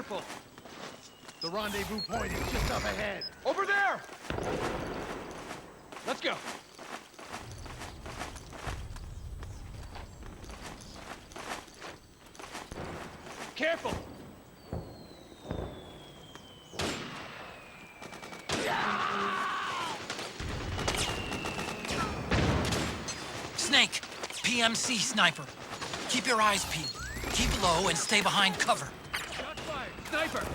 Careful! The rendezvous point is just up ahead. Over there! Let's go. Careful! Snake, PMC sniper. Keep your eyes peeled. Keep low and stay behind cover. Shots fired! Sniper!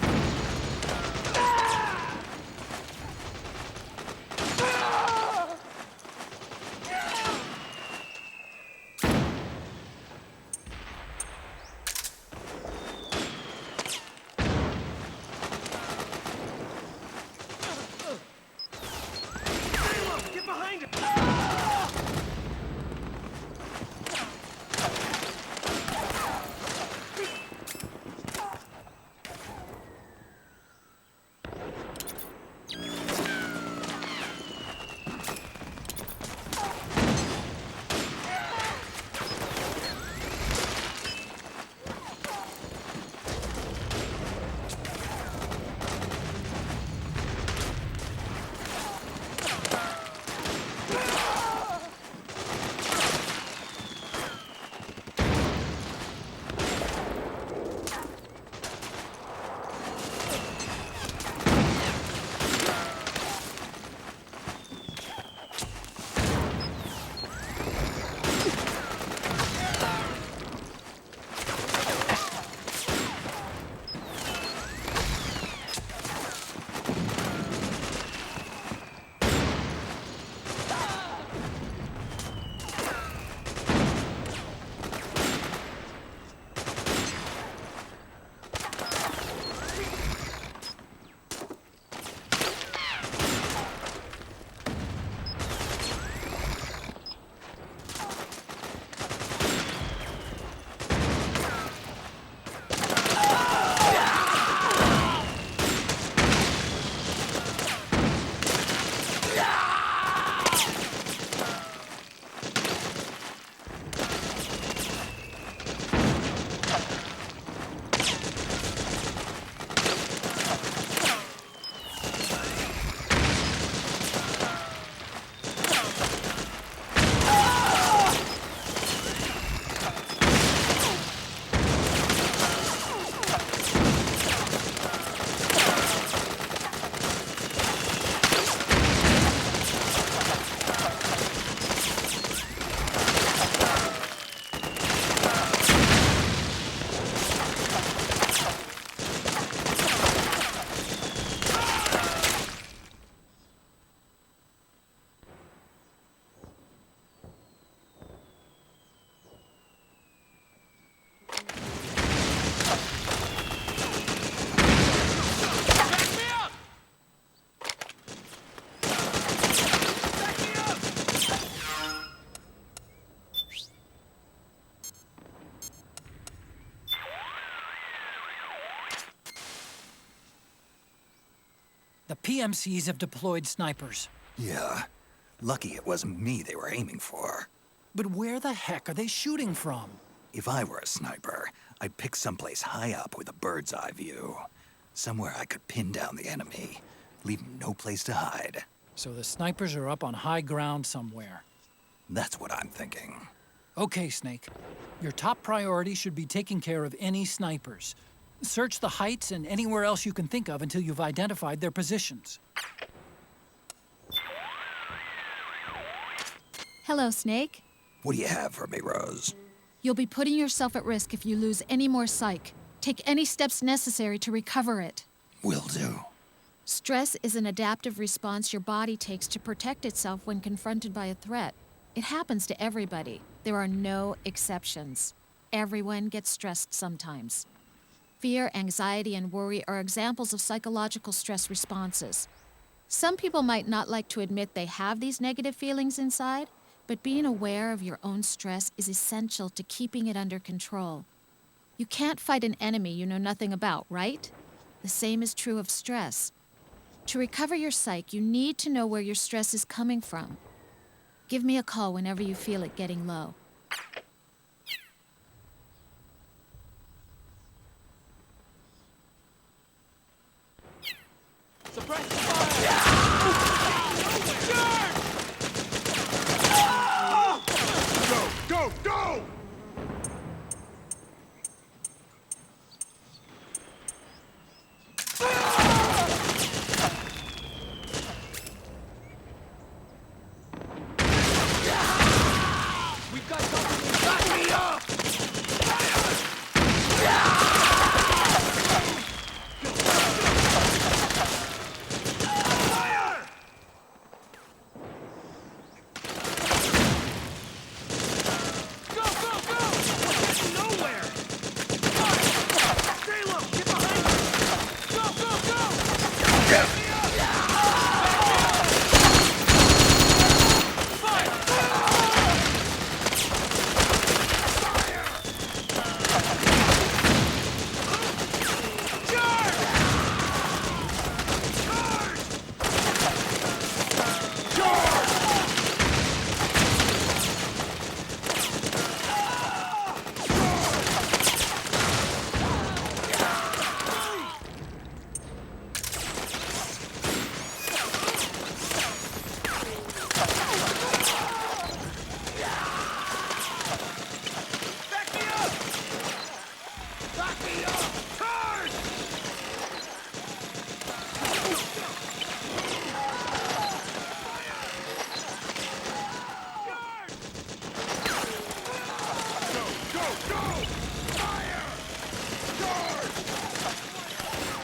Get behind him! The PMCs have deployed snipers. Yeah. Lucky it wasn't me they were aiming for. But where the heck are they shooting from? If I were a sniper, I'd pick someplace high up with a bird's eye view. Somewhere I could pin down the enemy. Leave 'em no place to hide. So the snipers are up on high ground somewhere. That's what I'm thinking. Okay, Snake. Your top priority should be taking care of any snipers. Search the heights and anywhere else you can think of until you've identified their positions. Hello, Snake. What do you have for me, Rose? You'll be putting yourself at risk if you lose any more psych. Take any steps necessary to recover it. Will do. Stress is an adaptive response your body takes to protect itself when confronted by a threat. It happens to everybody. There are no exceptions. Everyone gets stressed sometimes. Fear, anxiety, and worry are examples of psychological stress responses. Some people might not like to admit they have these negative feelings inside, but being aware of your own stress is essential to keeping it under control. You can't fight an enemy you know nothing about, right? The same is true of stress. To recover your psyche, you need to know where your stress is coming from. Give me a call whenever you feel it getting low.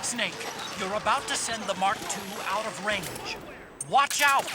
Snake, you're about to send the Mark II out of range. Watch out!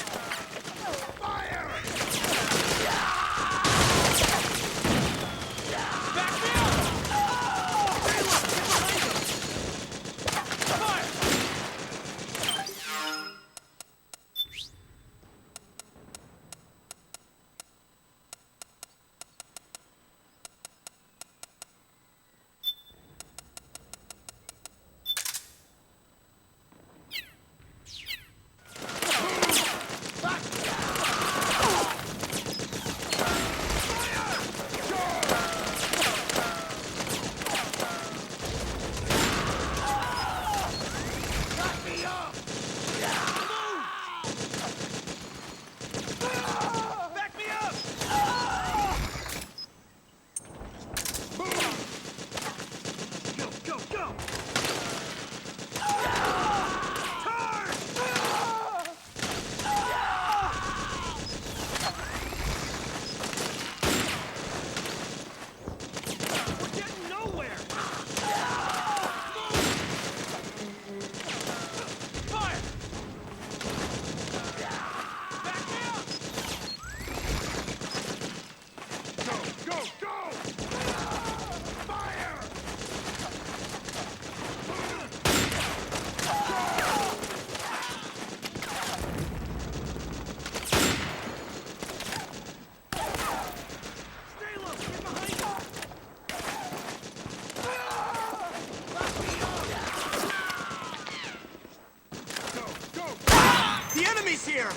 Here!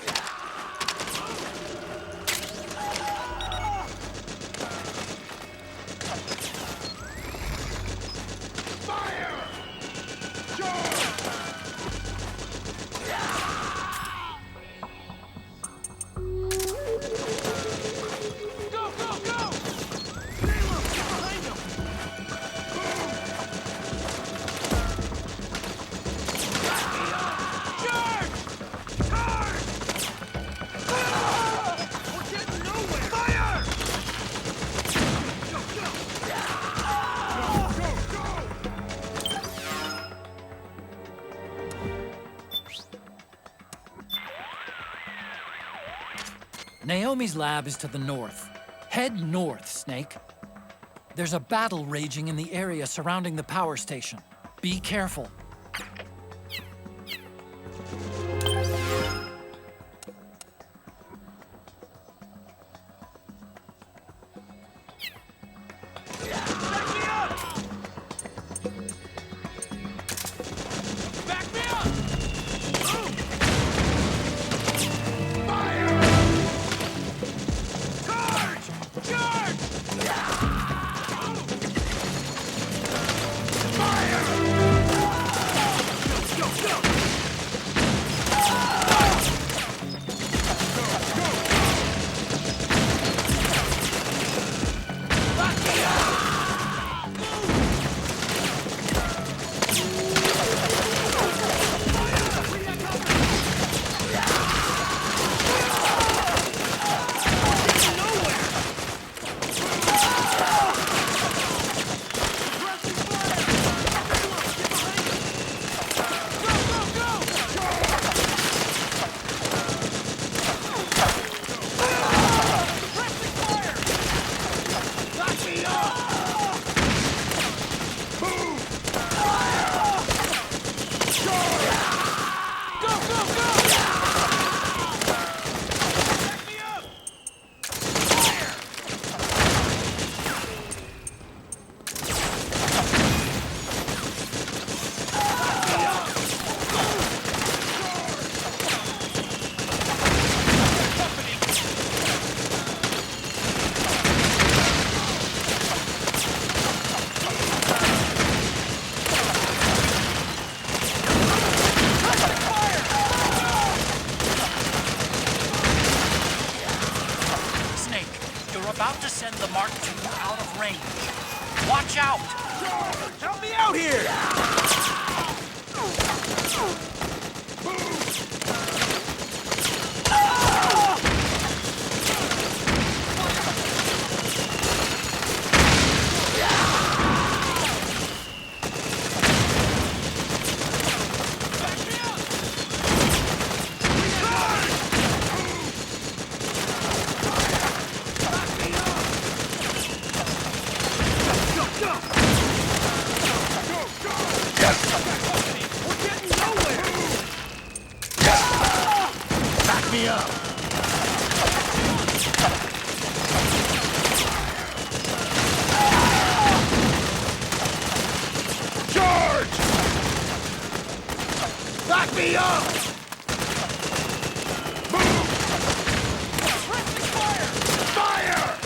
Naomi's lab is to the north. Head north, Snake. There's a battle raging in the area surrounding the power station. Be careful. About to send the Mark II out of range. Watch out! Help me out here! me up! Move! Fire!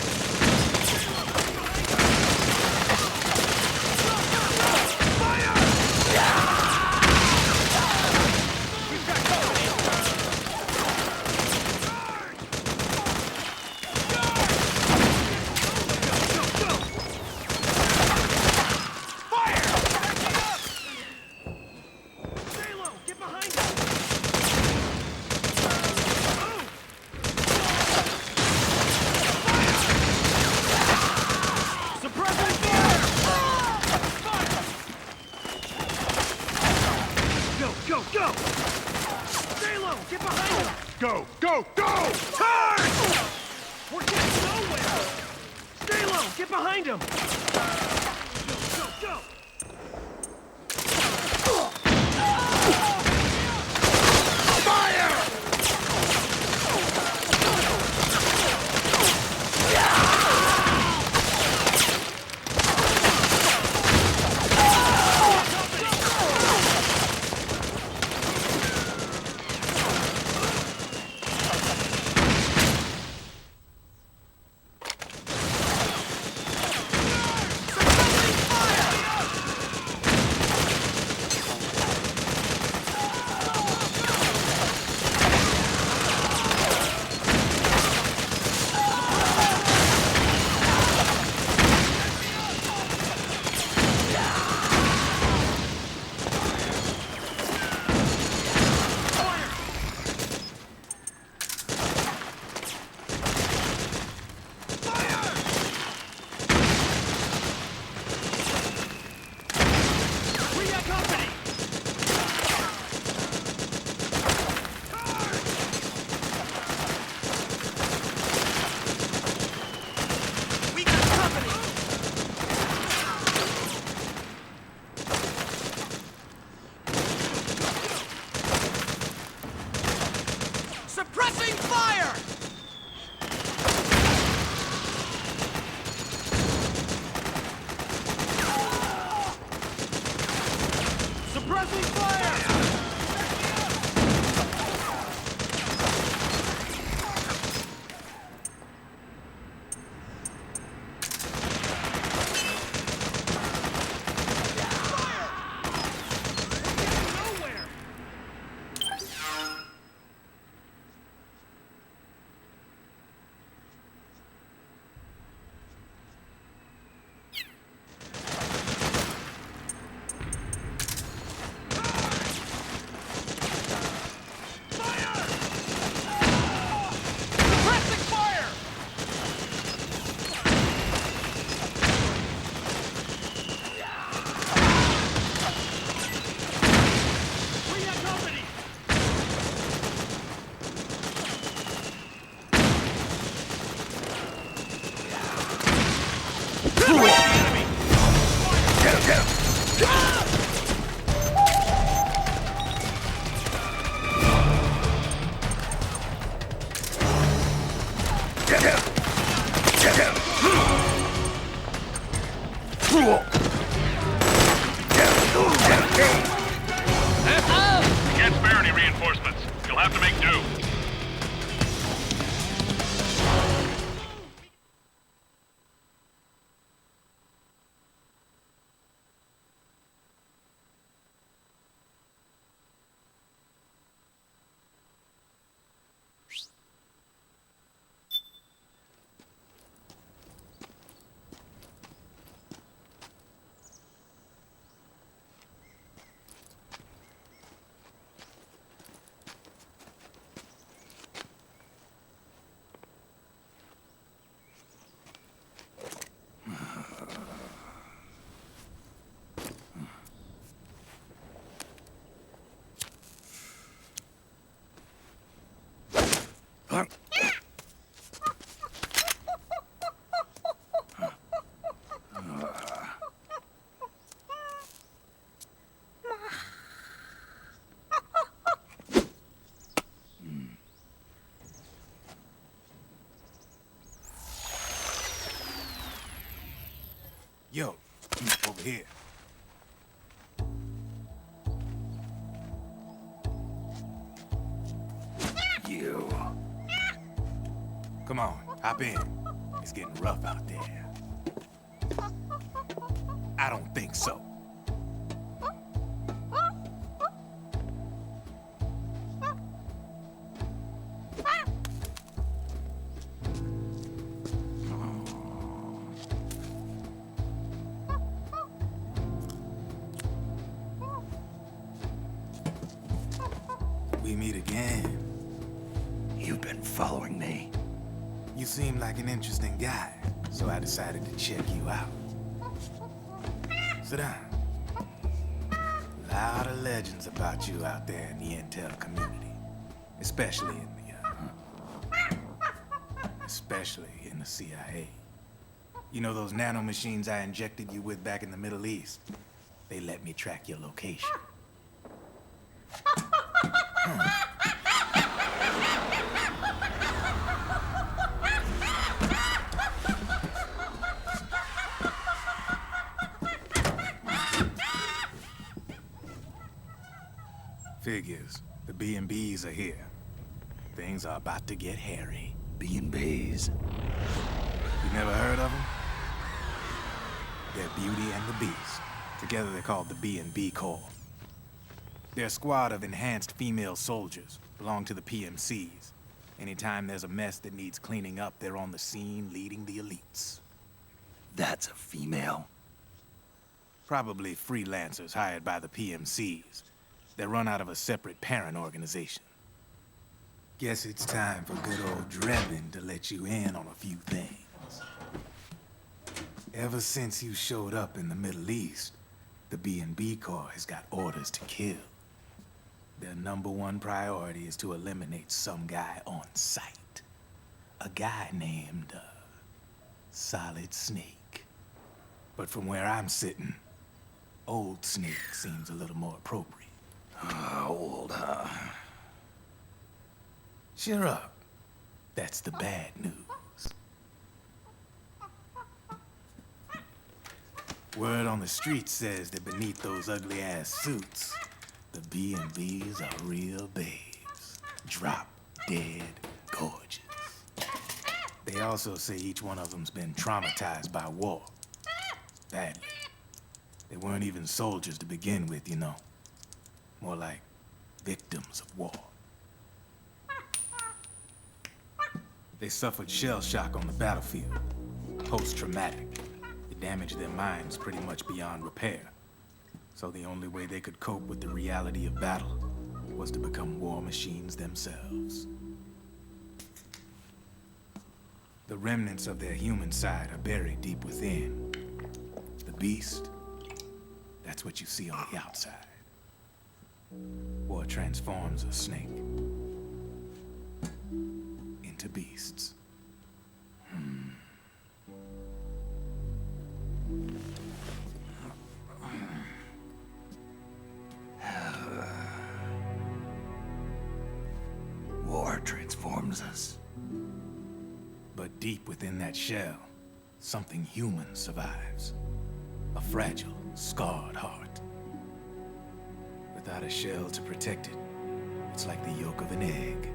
Go! Stay low! Get behind him! Go! Go! Go! Turn! We're getting nowhere! Stay low! Get behind him! Go! Go! Go! Fire! Suppressing fire! Suppressing fire! Can't spare any reinforcements. You'll have to make do. Yo, over here. Hop in. It's getting rough out there. I don't think so. We meet again. You've been following me. You seem like an interesting guy, so I decided to check you out. Sit down. A lot of legends about you out there in the intel community, especially in the CIA. You know those nanomachines I injected you with back in the Middle East? They let me track your location. Figures. The B&Bs are here. Things are about to get hairy. B&Bs. You never heard of them? They're Beauty and the Beast. Together they're called the B&B Corps. They're a squad of enhanced female soldiers, belong to the PMCs. Anytime there's a mess that needs cleaning up, they're on the scene leading the elites. That's a female? Probably freelancers hired by the PMCs. They're run out of a separate parent organization. Guess it's time for good old Drebin to let you in on a few things. Ever since you showed up in the Middle East, the B&B Corps has got orders to kill. Their #1 priority is to eliminate some guy on sight. A guy named, Solid Snake. But from where I'm sitting, Old Snake seems a little more appropriate. Old, huh? Cheer up. That's the bad news. Word on the street says that beneath those ugly-ass suits, the B&Bs are real babes. Drop dead gorgeous. They also say each one of them's been traumatized by war. Badly. They weren't even soldiers to begin with, you know. More like victims of war. They suffered shell shock on the battlefield. Post-traumatic. It damaged their minds pretty much beyond repair. So the only way they could cope with the reality of battle was to become war machines themselves. The remnants of their human side are buried deep within. The beast, that's what you see on the outside. War transforms a snake into beasts. War transforms us. But deep within that shell, something human survives. A fragile, scarred heart. Without a shell to protect it, it's like the yolk of an egg.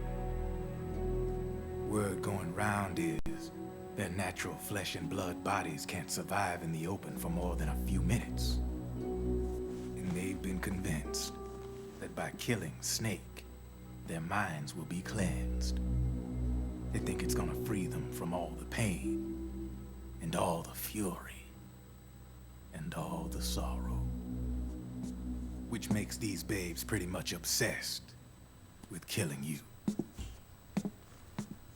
Word going round is their natural flesh and blood bodies can't survive in the open for more than a few minutes. And they've been convinced that by killing Snake, their minds will be cleansed. They think it's gonna free them from all the pain, and all the fury, and all the sorrow. Which makes these babes pretty much obsessed with killing you.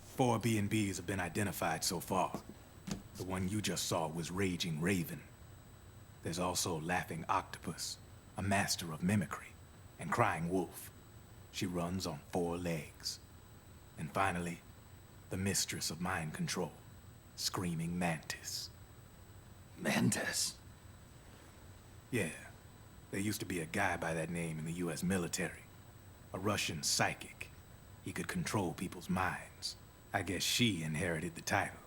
4 B&Bs have been identified so far. The one you just saw was Raging Raven. There's also Laughing Octopus, a master of mimicry, and Crying Wolf. She runs on 4 legs. And finally, the mistress of mind control, Screaming Mantis. Mantis? Yeah, there used to be a guy by that name in the US military. A Russian psychic. He could control people's minds. I guess she inherited the title.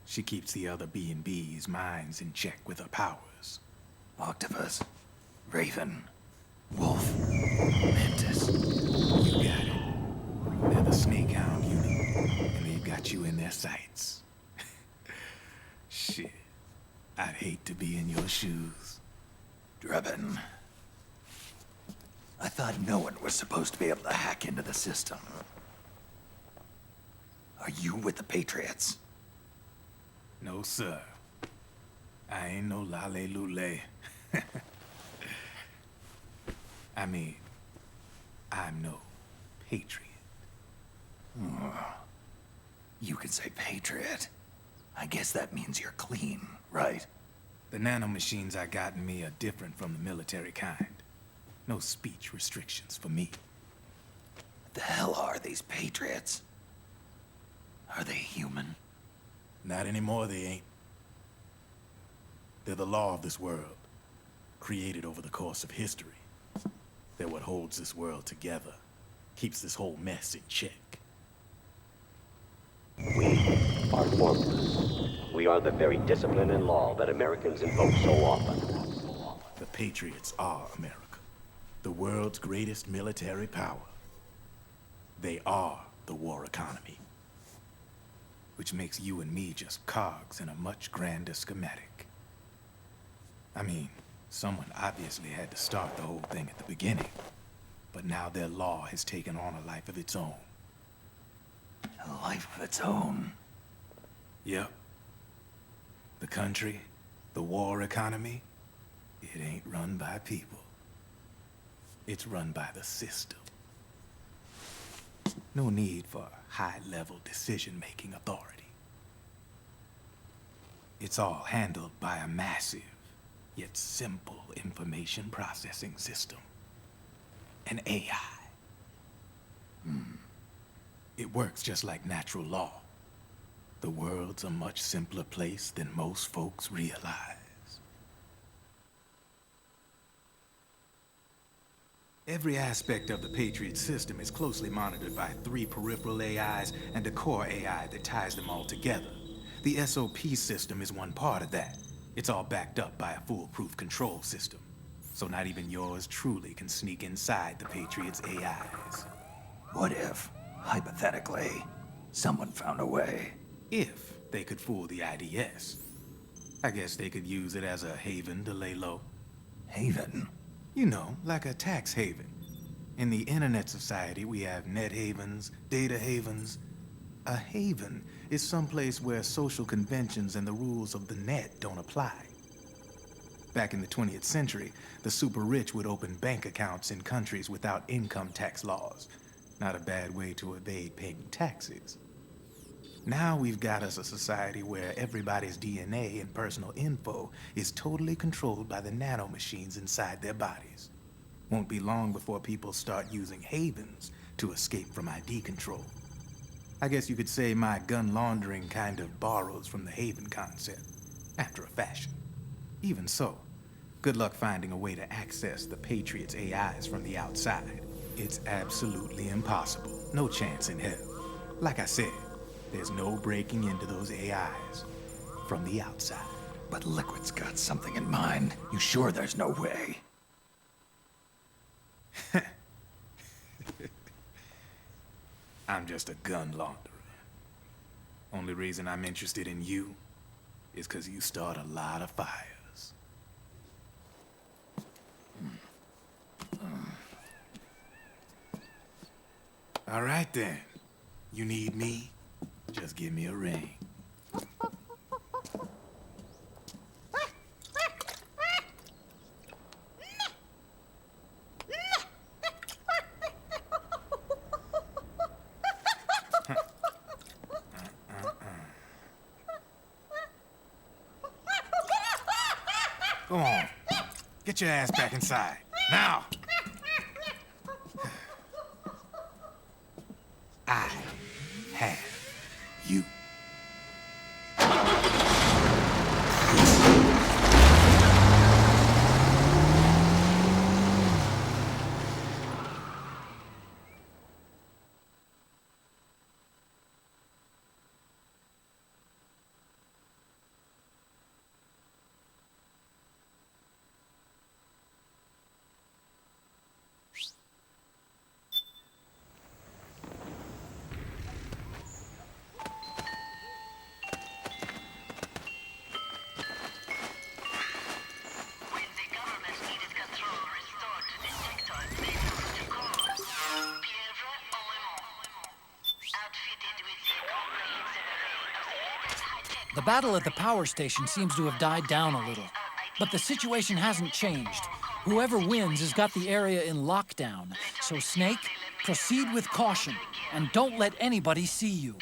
She keeps the other B&B's minds in check with her powers. Octopus, Raven, Wolf, Mantis. You got it. They're the Snakehound unit, and they've got you in their sights. Shit. I'd hate to be in your shoes. Drebin. I thought no one was supposed to be able to hack into the system. Are you with the Patriots? No, sir. I ain't no lale-lule. I mean, I'm no patriot. You can say Patriot. I guess that means you're clean, right? The nanomachines I got in me are different from the military kind. No speech restrictions for me. What the hell are these Patriots? Are they human? Not anymore, they ain't. They're the law of this world, created over the course of history. They're what holds this world together, keeps this whole mess in check. We are formless. We are the very discipline and law that Americans invoke so often. The Patriots are America, the world's greatest military power. They are the war economy, which makes you and me just cogs in a much grander schematic. I mean, someone obviously had to start the whole thing at the beginning, but now their law has taken on a life of its own. A life of its own. Yep. The country, the war economy, it ain't run by people. It's run by the system. No need for high-level decision-making authority. It's all handled by a massive, yet simple information processing system. An AI. It works just like natural law. The world's a much simpler place than most folks realize. Every aspect of the Patriot system is closely monitored by 3 peripheral AIs and a core AI that ties them all together. The SOP system is one part of that. It's all backed up by a foolproof control system. So not even yours truly can sneak inside the Patriots' AIs. What if, hypothetically, someone found a way? If they could fool the IDS. I guess they could use it as a haven to lay low. Haven? You know, like a tax haven. In the internet society, we have net havens, data havens. A haven is someplace where social conventions and the rules of the net don't apply. Back in the 20th century, the super rich would open bank accounts in countries without income tax laws. Not a bad way to evade paying taxes. Now we've got us a society where everybody's DNA and personal info is totally controlled by the nanomachines inside their bodies. Won't be long before people start using havens to escape from ID control. I guess you could say my gun laundering kind of borrows from the haven concept, after a fashion. Even so, good luck finding a way to access the Patriots' AIs from the outside. It's absolutely impossible. No chance in hell. Like I said, there's no breaking into those AIs from the outside. But Liquid's got something in mind. You sure there's no way? I'm just a gun launderer. Only reason I'm interested in you is because you start a lot of fires. All right then. You need me? Just give me a ring. Go on. Get your ass back inside. Now! I have you. The battle at the power station seems to have died down a little. But the situation hasn't changed. Whoever wins has got the area in lockdown. So, Snake, proceed with caution, and don't let anybody see you.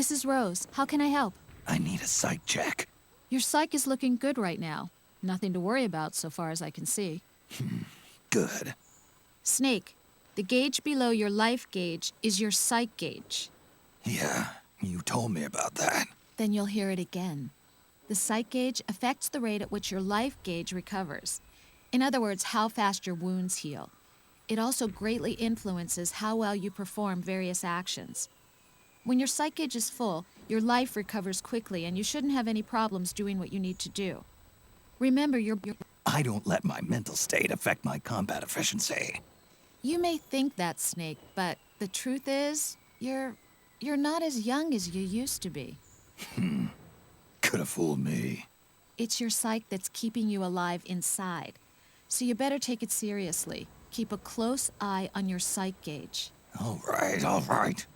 This is Rose. How can I help? I need a psych check. Your psych is looking good right now. Nothing to worry about so far as I can see. Good. Snake, the gauge below your life gauge is your psych gauge. Yeah, you told me about that. Then you'll hear it again. The psych gauge affects the rate at which your life gauge recovers. In other words, how fast your wounds heal. It also greatly influences how well you perform various actions. When your psych gauge is full, your life recovers quickly and you shouldn't have any problems doing what you need to do. Remember, I don't let my mental state affect my combat efficiency. You may think that, Snake, but the truth is, you're not as young as you used to be. Could have fooled me. It's your psyche that's keeping you alive inside. So you better take it seriously. Keep a close eye on your psych gauge. All right, all right.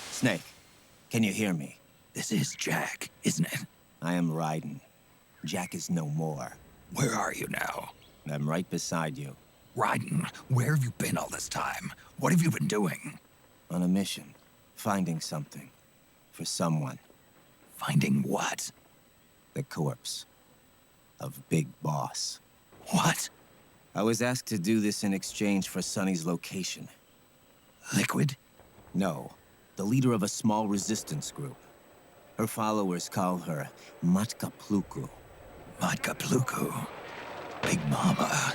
Snake, can you hear me? This is Jack, isn't it? I am Raiden. Jack is no more. Where are you now? I'm right beside you, Raiden, where have you been all this time? What have you been doing? on a mission, finding something. For someone. Finding what? The corpse of Big Boss. What? I was asked to do this in exchange for Sonny's location. Liquid? No, the leader of a small resistance group. Her followers call her Matka Pluku. Matka Pluku. Big Mama.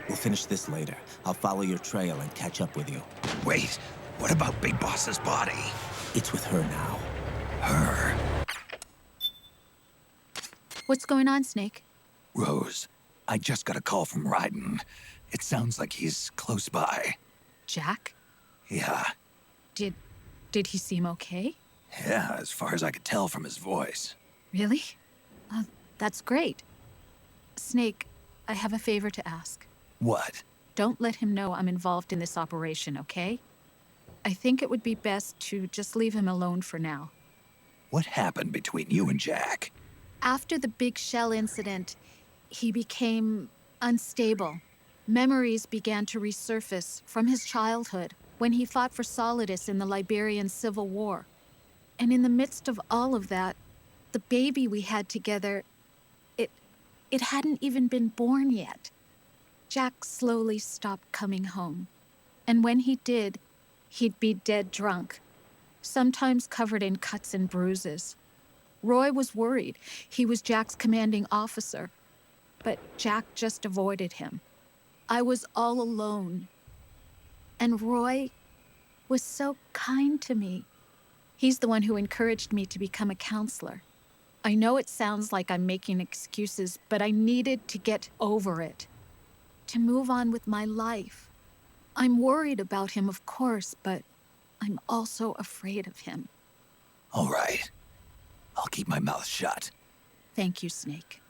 We'll finish this later. I'll follow your trail and catch up with you. Wait, what about Big Boss's body? It's with her now. Her. What's going on, Snake? Rose, I just got a call from Raiden. It sounds like he's close by. Jack? Yeah, Did he seem okay? yeah, as far as I could tell from his voice. Really? That's great. Snake, I have a favor to ask. What? Don't let him know I'm involved in this operation, okay? I think it would be best to just leave him alone for now. What happened between you and Jack? After the big shell incident, he became unstable. Memories began to resurface from his childhood when he fought for Solidus in the Liberian Civil War. And in the midst of all of that, the baby we had together, it hadn't even been born yet. Jack slowly stopped coming home. And when he did, he'd be dead drunk, sometimes covered in cuts and bruises. Roy was worried. He was Jack's commanding officer. But Jack just avoided him. I was all alone. And Roy was so kind to me. He's the one who encouraged me to become a counselor. I know it sounds like I'm making excuses, but I needed to get over it, to move on with my life. I'm worried about him, of course, but I'm also afraid of him. All right. I'll keep my mouth shut. Thank you, Snake.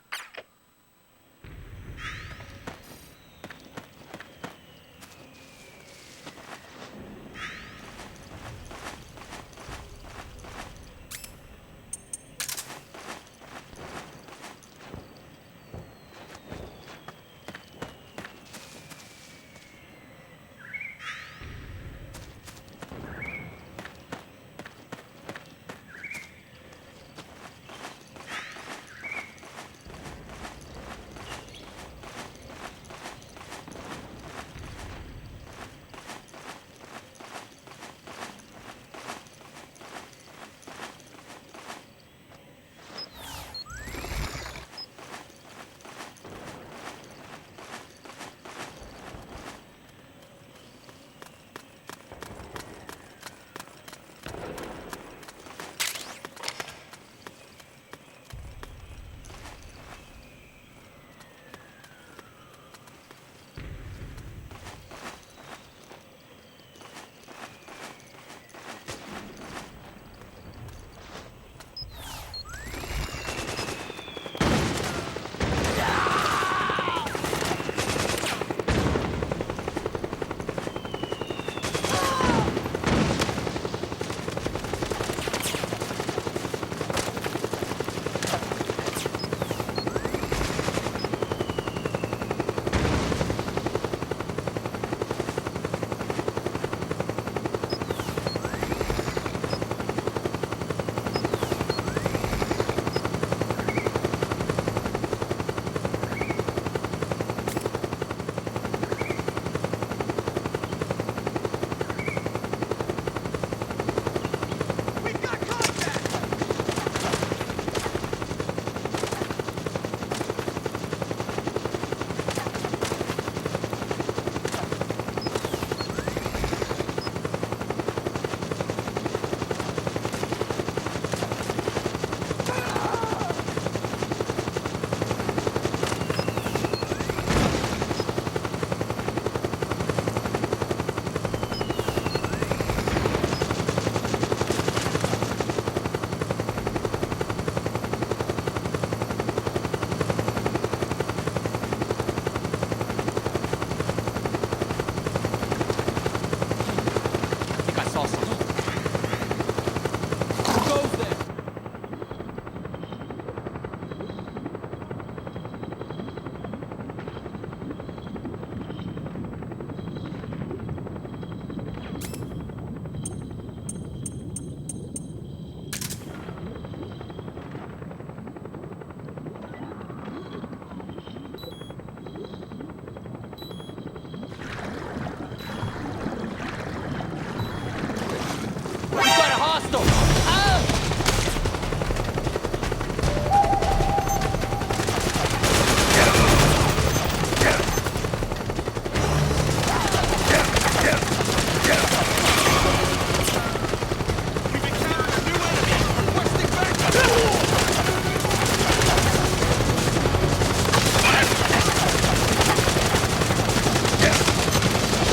hostile! Ah!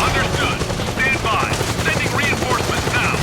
Understood. Stand by. Sending reinforcements now.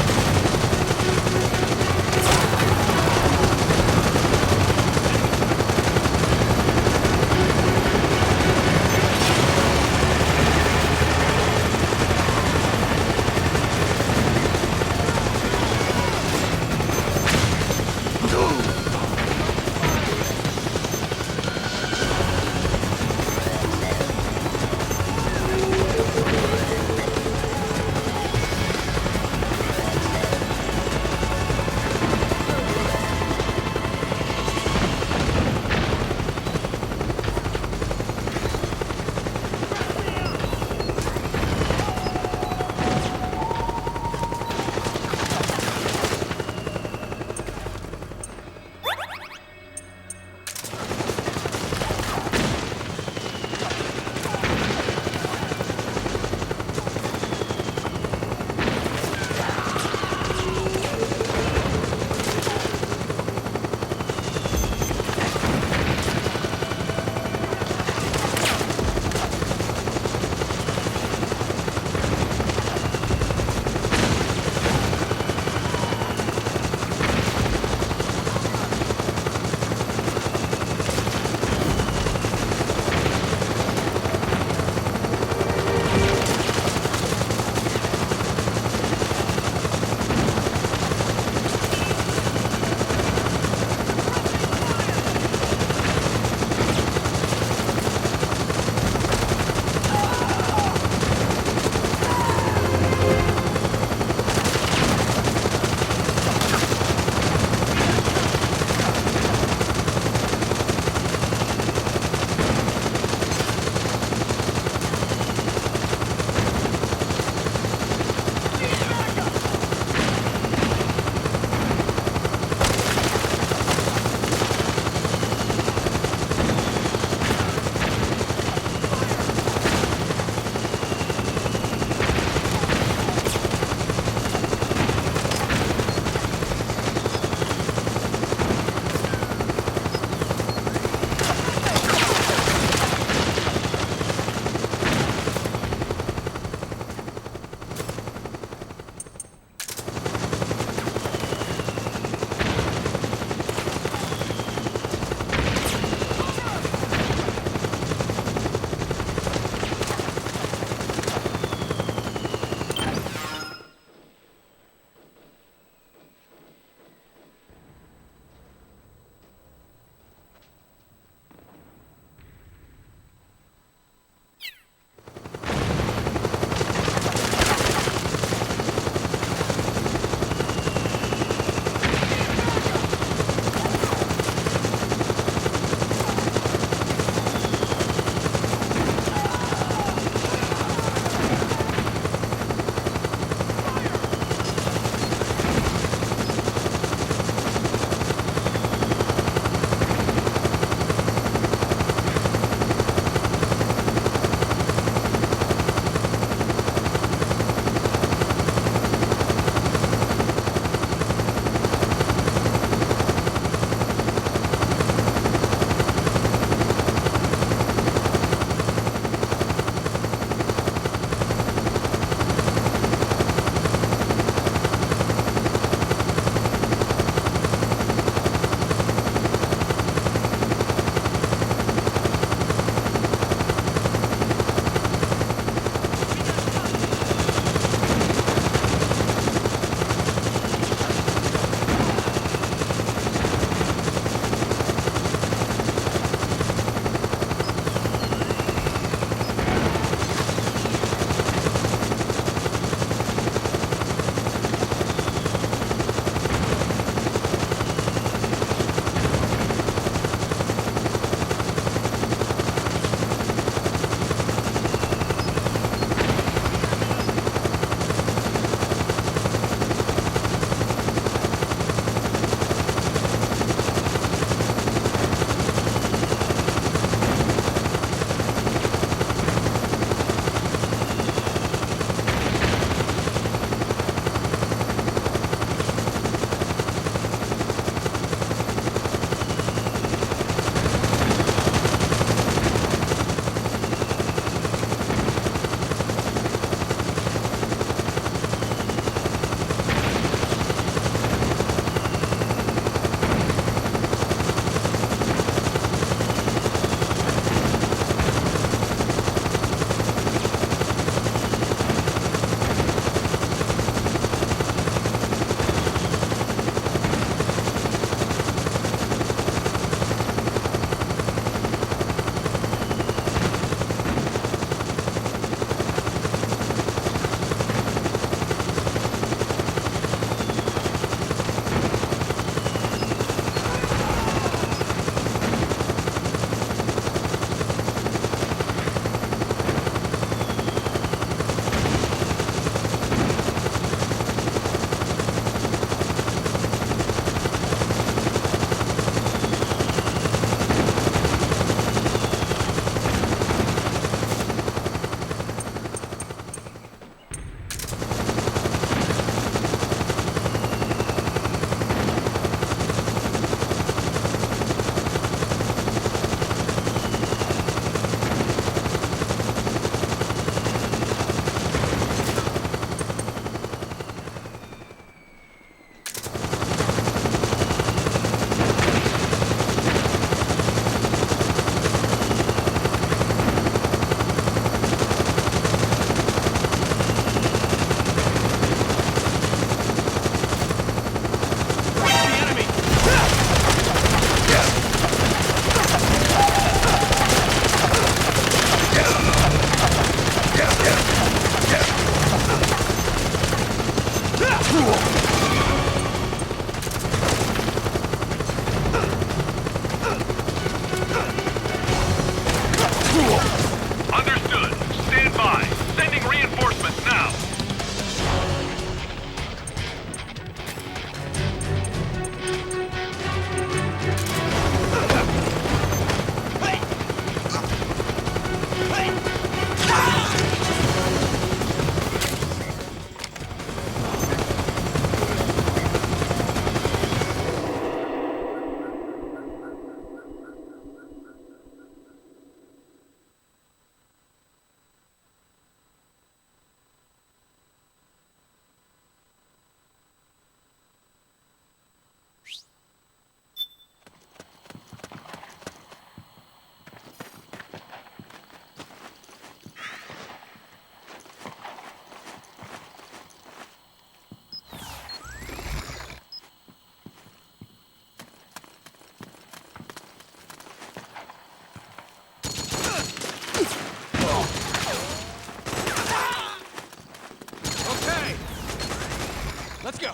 Let's go.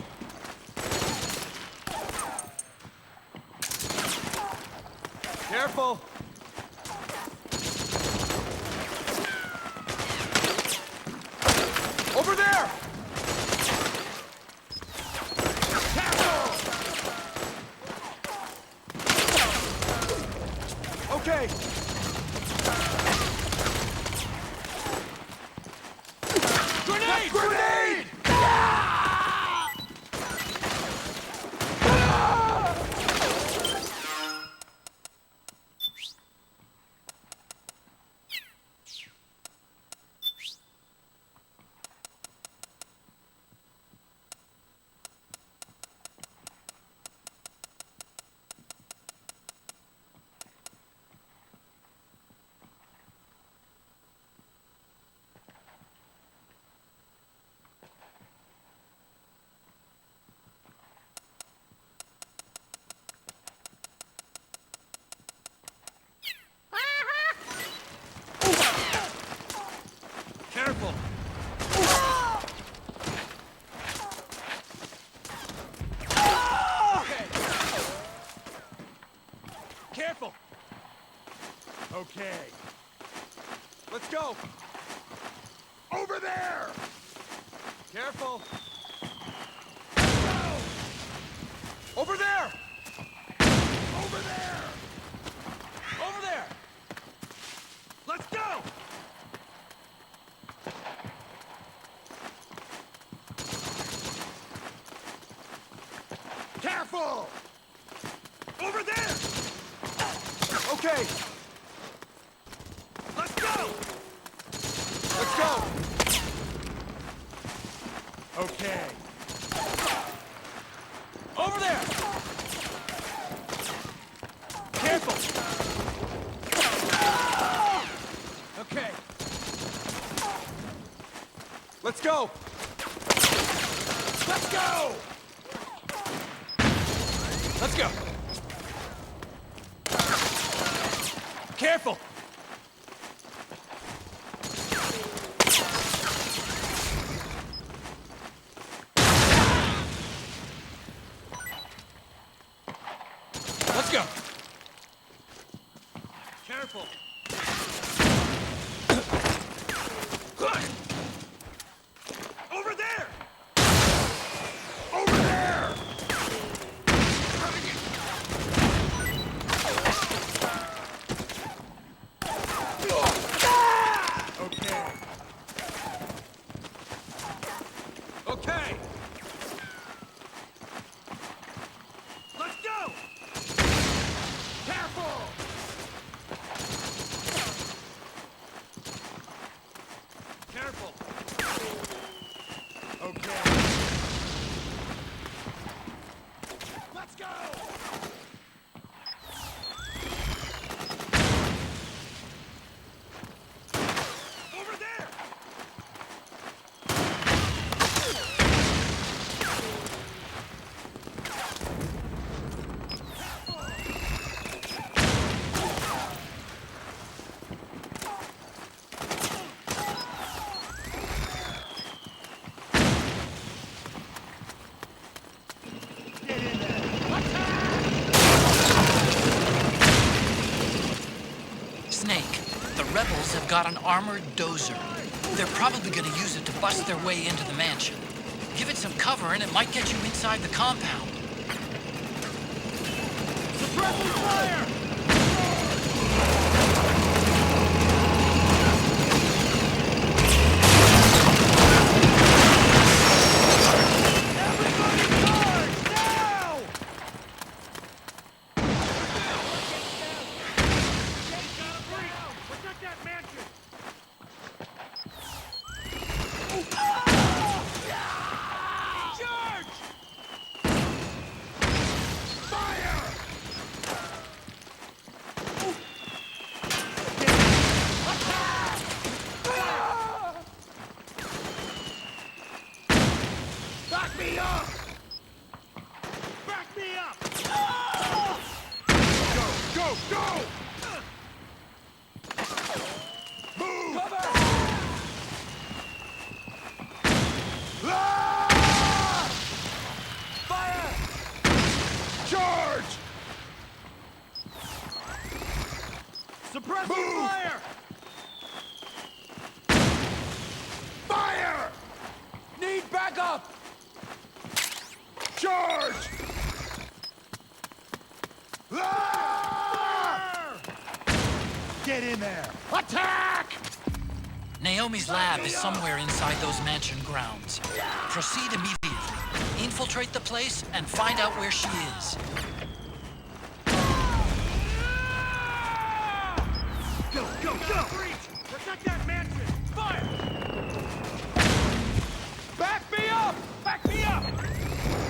Careful. Over there! Okay. Grenade! Grenade! Careful. Okay. Careful. Okay. Let's go. Over there. Careful. Go. Over there. Over there. Over there. Let's go. Careful! Over there! Okay! Let's go! Let's go! Okay. Over there! Careful! Okay. Let's go! Let's go! Let's go! Careful! Let's go! Careful! Over there! Over there! Okay. Okay. Let's go. Careful. Careful. Okay. Let's go. Over there. Get in there. Snake, the rebels have got an armored dozer. They're probably gonna use it to bust their way into the mansion. Give it some cover and it might get you inside the compound. Suppressing fire. Everybody charge now! Protect that mansion! Charge! Fire! Back me up! Back me up! Go, go, go! Move! Cover! Ah! Suppressing fire! Fire! Need backup! Charge! Ah! Get in there! Attack! Naomi's lab is somewhere inside those mansion grounds. Proceed immediately. Infiltrate the place and find out where she is. Go, go, go! Protect that mansion! Fire! Back me up! Back me up!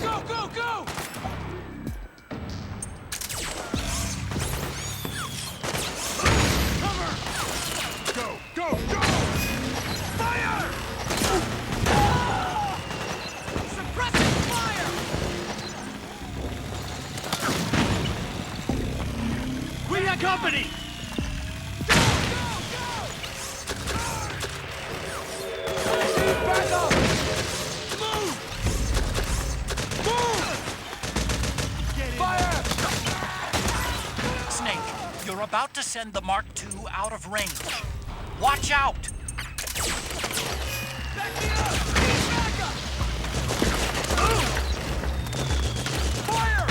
Go, go, go! Cover! Go, go, go! Fire! Suppressing fire! We got company! Go, go, go! Back up! Move! Move! Fire! Snake, you're about to send the Mark II out of range. Watch out! Back me up! Need backup! Fire!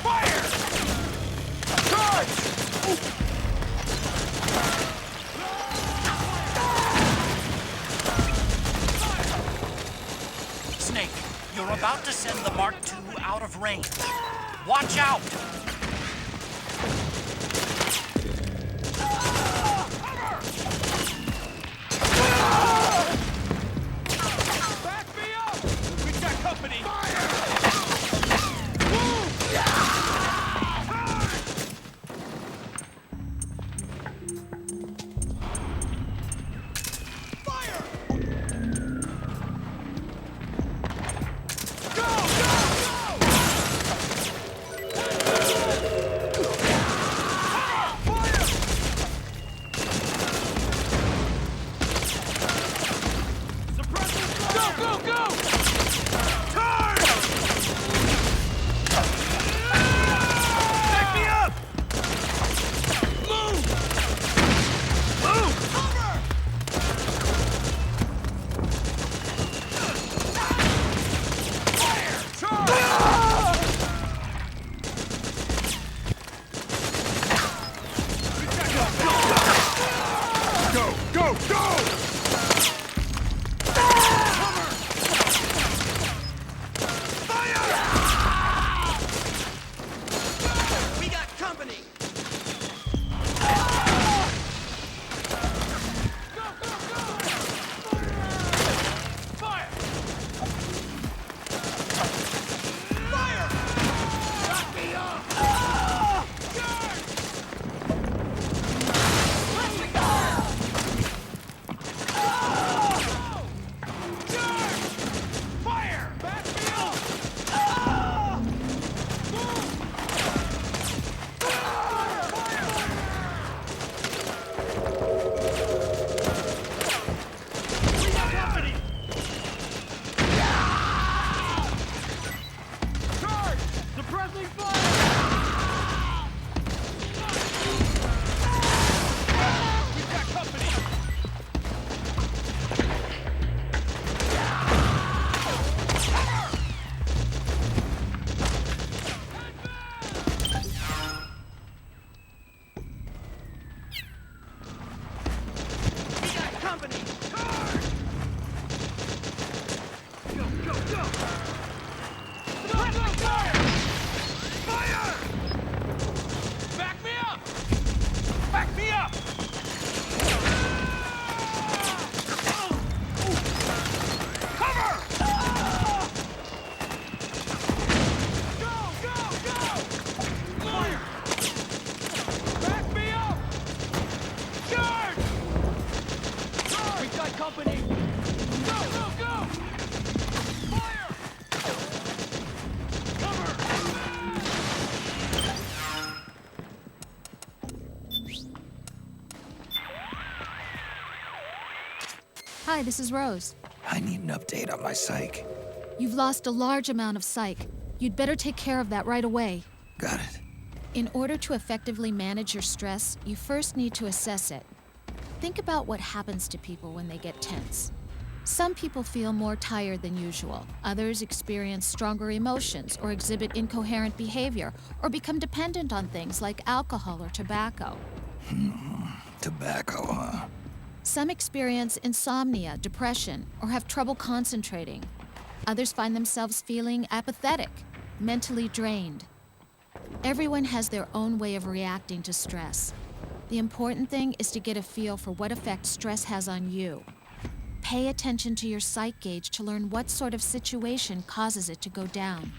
Fire! Charge! Snake, you're about to send the Mark II out of range. Watch out! Back me up! We got company! Fire! Fire! Go, go, go! Hi, this is Rose. I need an update on my psych. You've lost a large amount of psych. You'd better take care of that right away. Got it. In order to effectively manage your stress, you first need to assess it. Think about what happens to people when they get tense. Some people feel more tired than usual. Others experience stronger emotions or exhibit incoherent behavior or become dependent on things like alcohol or tobacco. Tobacco, huh? Some experience insomnia, depression, or have trouble concentrating. Others find themselves feeling apathetic, mentally drained. Everyone has their own way of reacting to stress. The important thing is to get a feel for what effect stress has on you. Pay attention to your psych gauge to learn what sort of situation causes it to go down.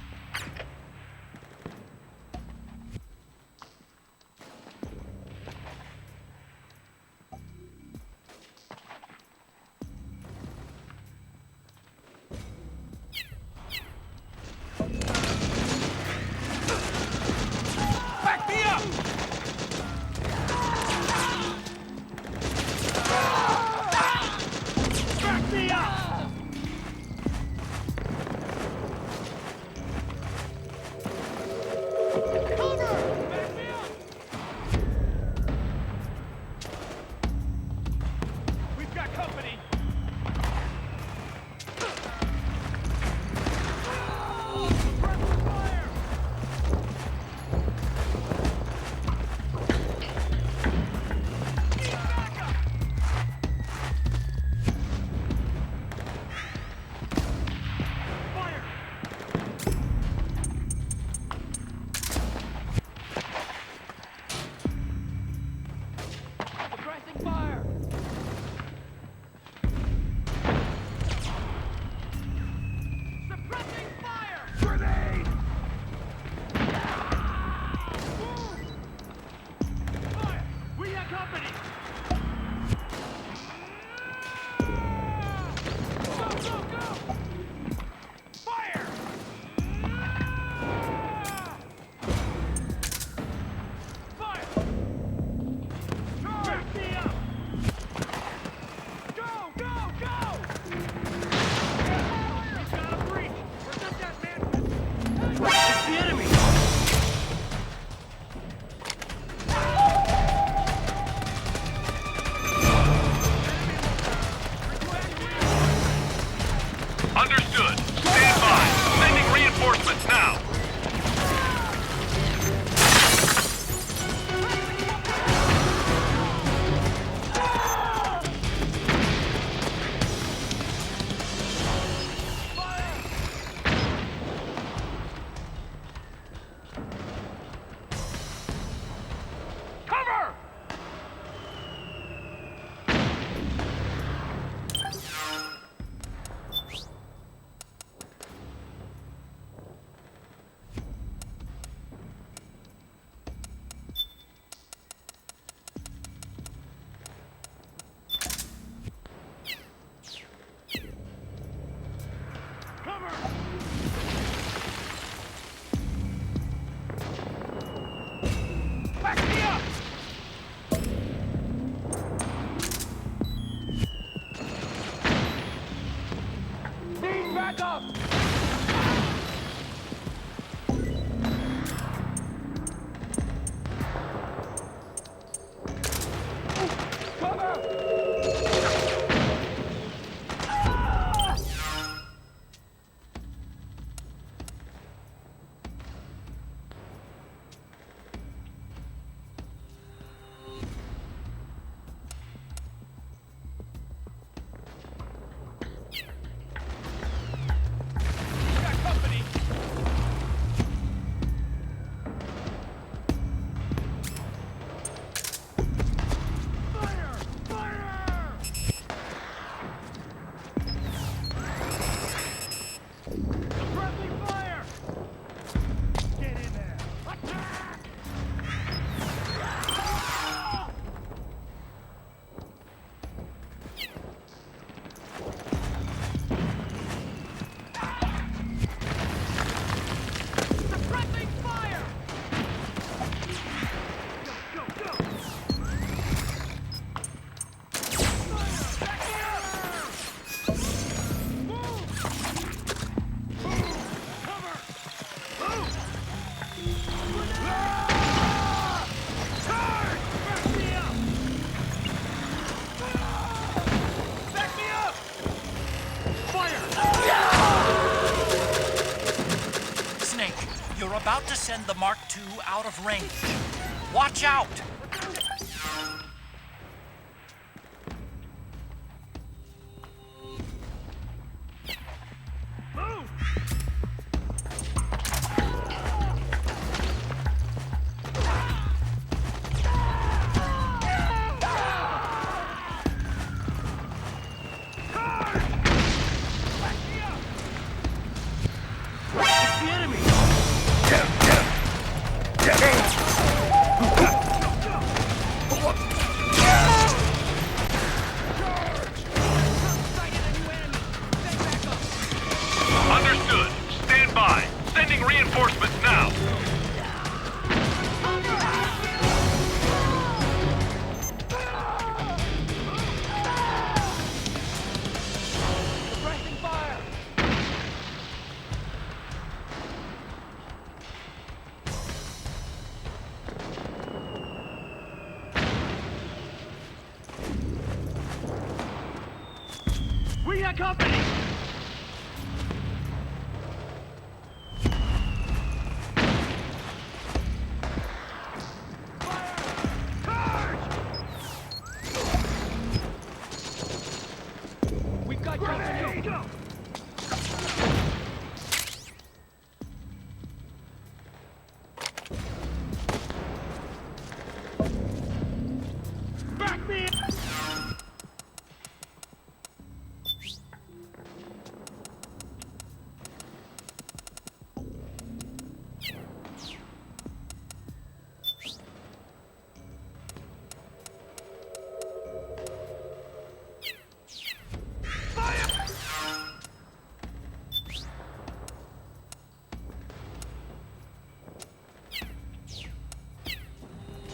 Back me up! Back me up! Cover! Back me up! We've got company! Suppress fire! Need backup! Fire! send the Mark II out of range. Watch out! Understood. Stand by. Sending reinforcements now. We got company! We've got company! Go! Back me!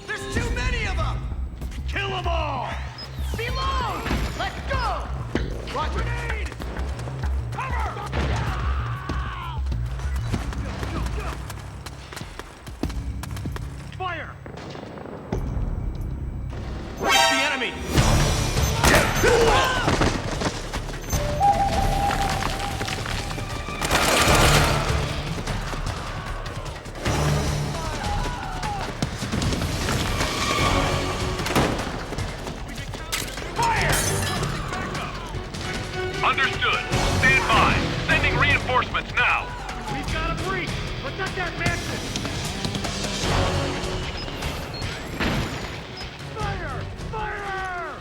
There's too many of them! Kill them all! Below! Let's go! Roger! Grenade! Cover! Go, go, go! Fire! Reach the enemy! Understood. Stand by. Sending reinforcements now. We've got a breach! Protect that mansion! Fire! Fire!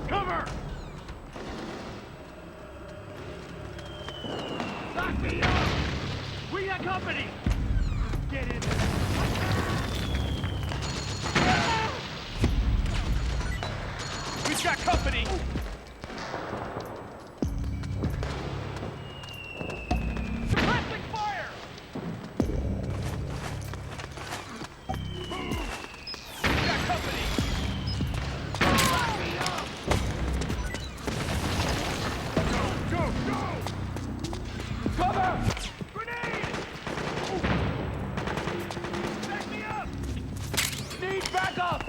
Cover! Lock me up! We got company! Get in there! We've got company! Suppressing fire! We've got company! Lock me up! Go, go, go! Cover! Grenade! Back me up! Need backup!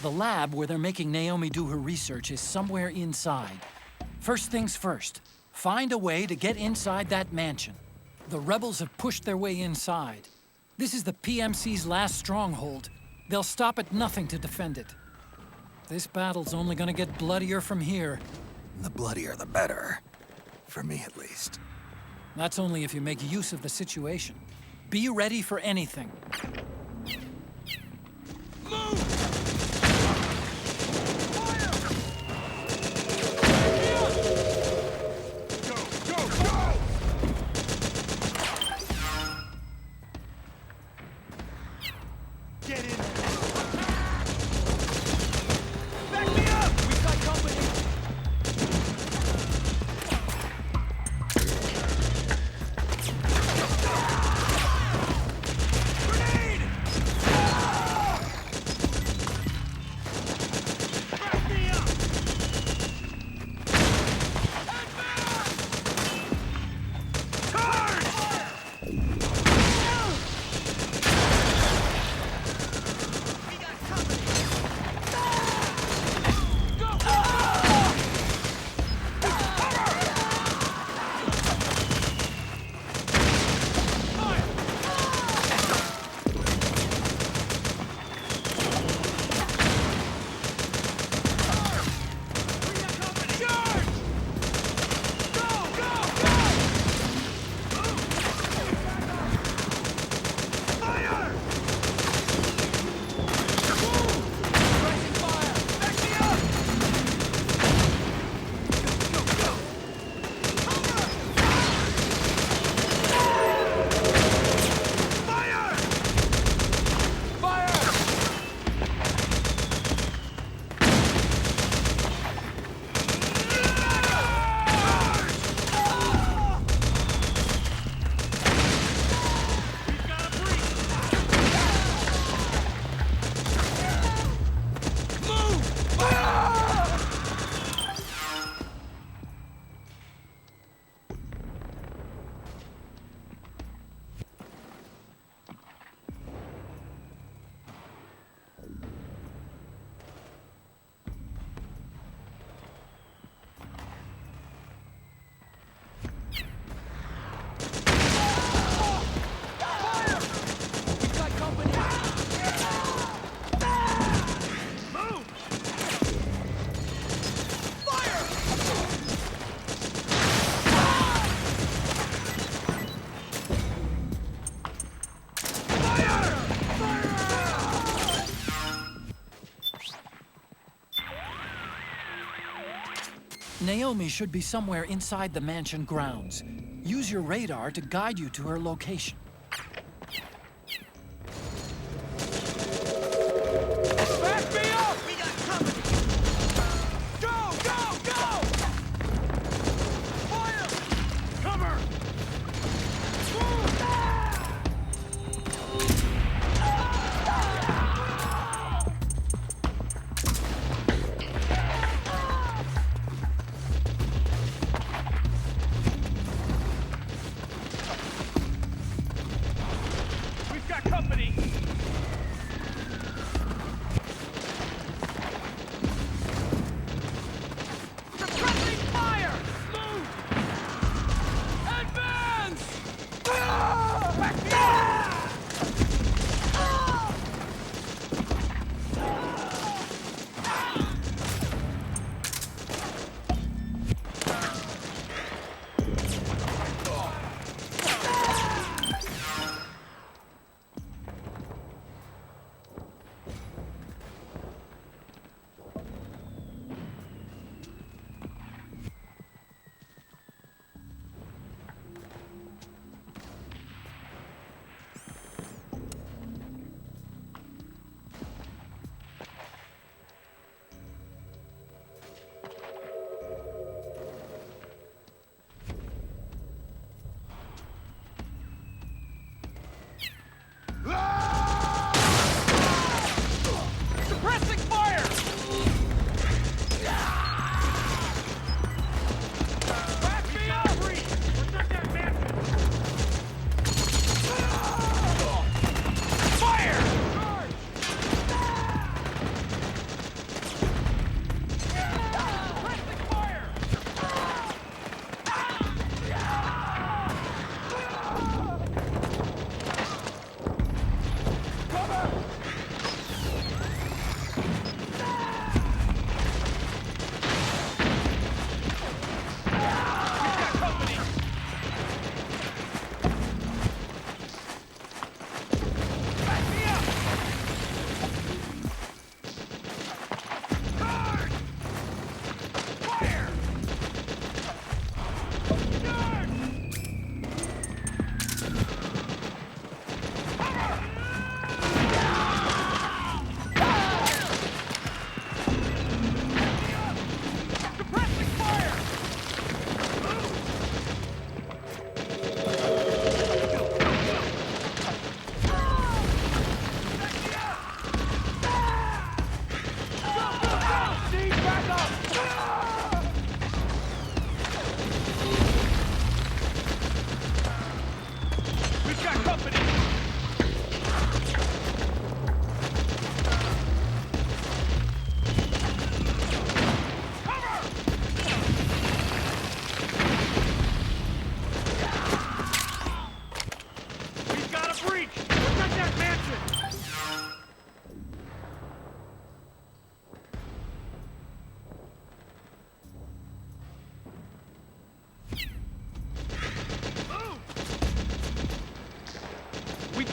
The lab where they're making Naomi do her research is somewhere inside. First things first, find a way to get inside that mansion. The rebels have pushed their way inside. This is the PMC's last stronghold. They'll stop at nothing to defend it. This battle's only gonna get bloodier from here. The bloodier the better. For me, at least. That's only if you make use of the situation. Be ready for anything. Get in! Back me up! We've got company! Grenade! Back me up! Charge! Naomi should be somewhere inside the mansion grounds. Use your radar to guide you to her location. Back me up! We got company! Go! Go! Go! Fire! Cover!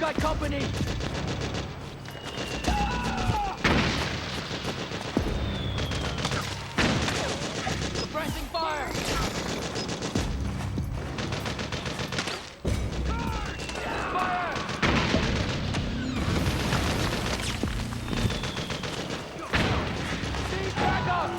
got company! Suppressing fire! Fire! Need backup!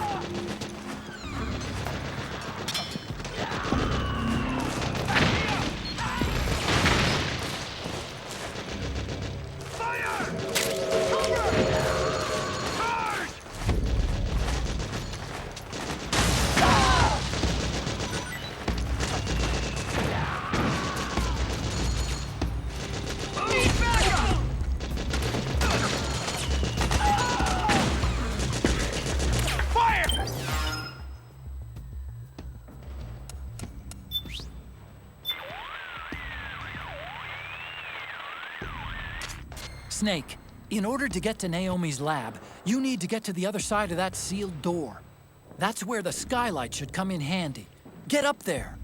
Snake, in order to get to Naomi's lab, you need to get to the other side of that sealed door. That's where the skylight should come in handy. Get up there!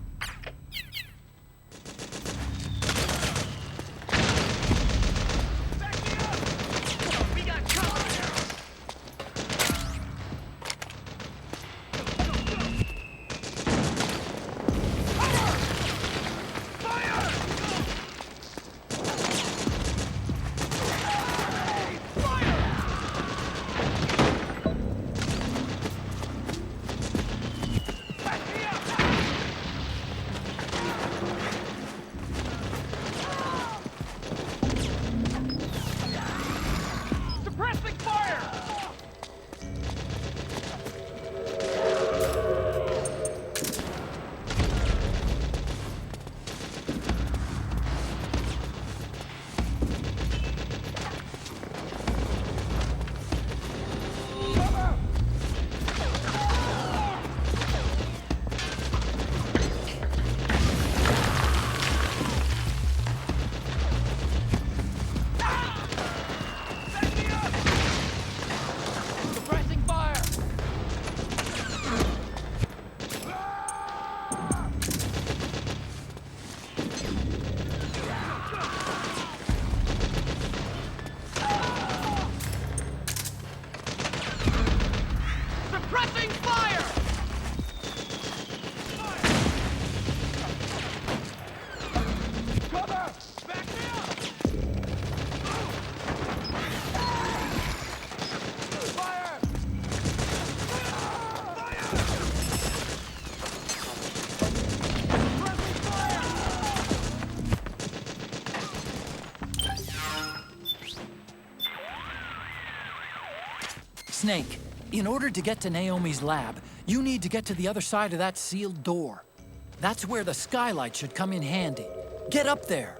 Snake, in order to get to Naomi's lab, you need to get to the other side of that sealed door. That's where the skylight should come in handy. Get up there!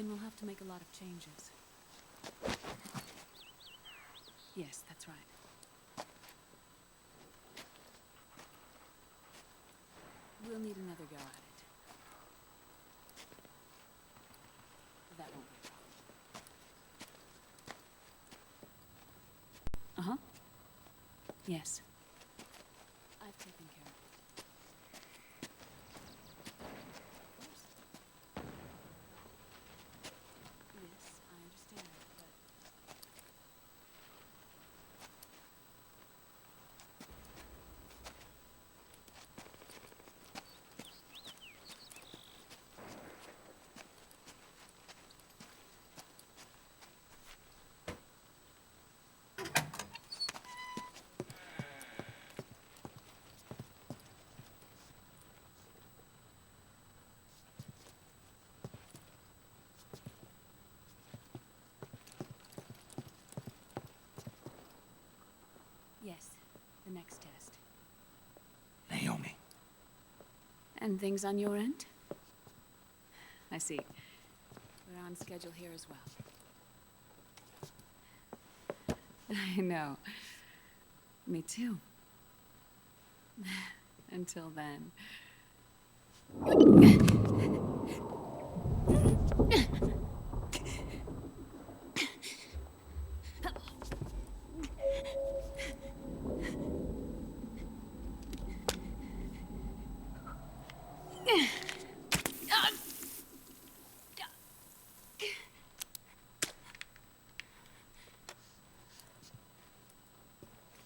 Then we'll have to make a lot of changes. Yes, that's right. We'll need another go at it. That won't be a problem. Uh-huh. Yes. I've taken care of it. Of course. Yes, I understand, but... Yes, the next test. Naomi. And things on your end? I see. We're on schedule here as well. I know. Me too. Until then.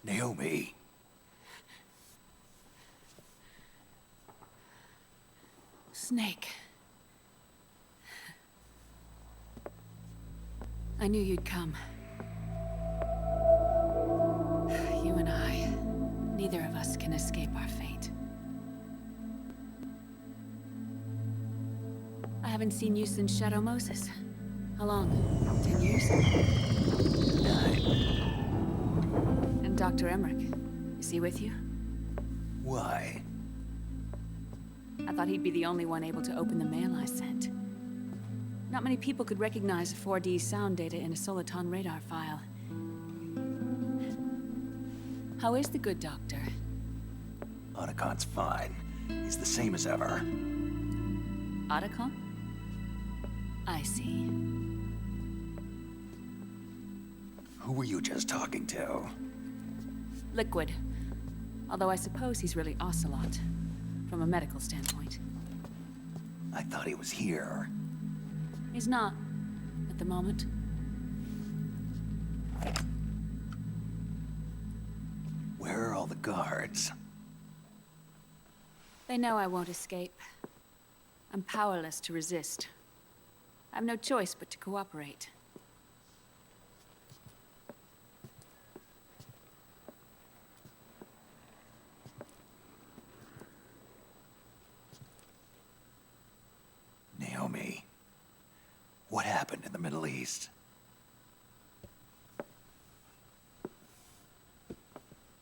Naomi. Snake. I knew you'd come. You and I, neither of us can escape our fate. I haven't seen you since Shadow Moses. How long? 10 years? 9. And Dr. Emmerich, is he with you? Why? I thought he'd be the only one able to open the mail I sent. Not many people could recognize 4D sound data in a Soliton radar file. How is the good doctor? Otacon's fine. He's the same as ever. Otacon? I see. Who were you just talking to? Liquid. Although I suppose he's really Ocelot, from a medical standpoint. I thought he was here. He's not, at the moment. Where are all the guards? They know I won't escape. I'm powerless to resist. I have no choice but to cooperate. Naomi, what happened in the Middle East?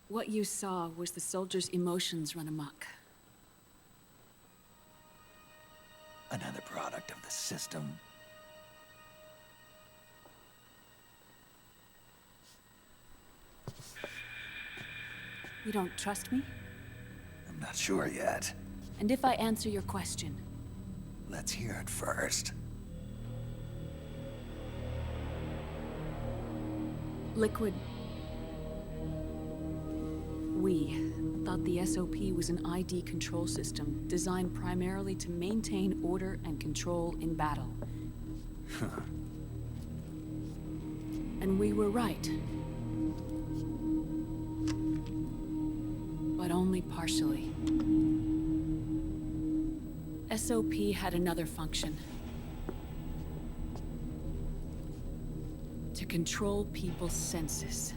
What you saw was the soldiers' emotions run amok. Another product of the system. You don't trust me? I'm not sure yet. And if I answer your question? Let's hear it first. Liquid. We thought the SOP was an ID control system designed primarily to maintain order and control in battle. And we were right. But only partially. SOP had another function. To control people's senses.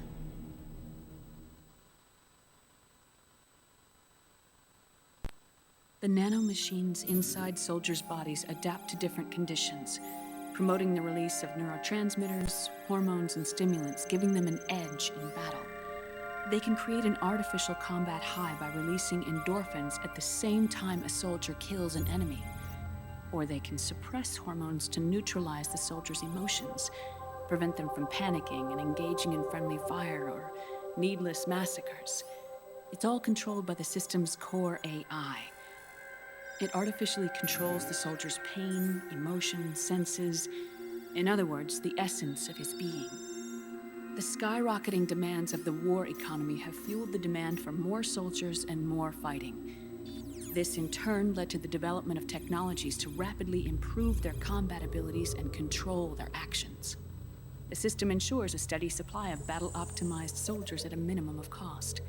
The nanomachines inside soldiers' bodies adapt to different conditions, promoting the release of neurotransmitters, hormones, and stimulants, giving them an edge in battle. They can create an artificial combat high by releasing endorphins at the same time a soldier kills an enemy. Or they can suppress hormones to neutralize the soldiers' emotions, prevent them from panicking and engaging in friendly fire or needless massacres. It's all controlled by the system's core AI. It artificially controls the soldier's pain, emotion, senses. In other words, the essence of his being. The skyrocketing demands of the war economy have fueled the demand for more soldiers and more fighting. This in turn led to the development of technologies to rapidly improve their combat abilities and control their actions. The system ensures a steady supply of battle-optimized soldiers at a minimum of cost.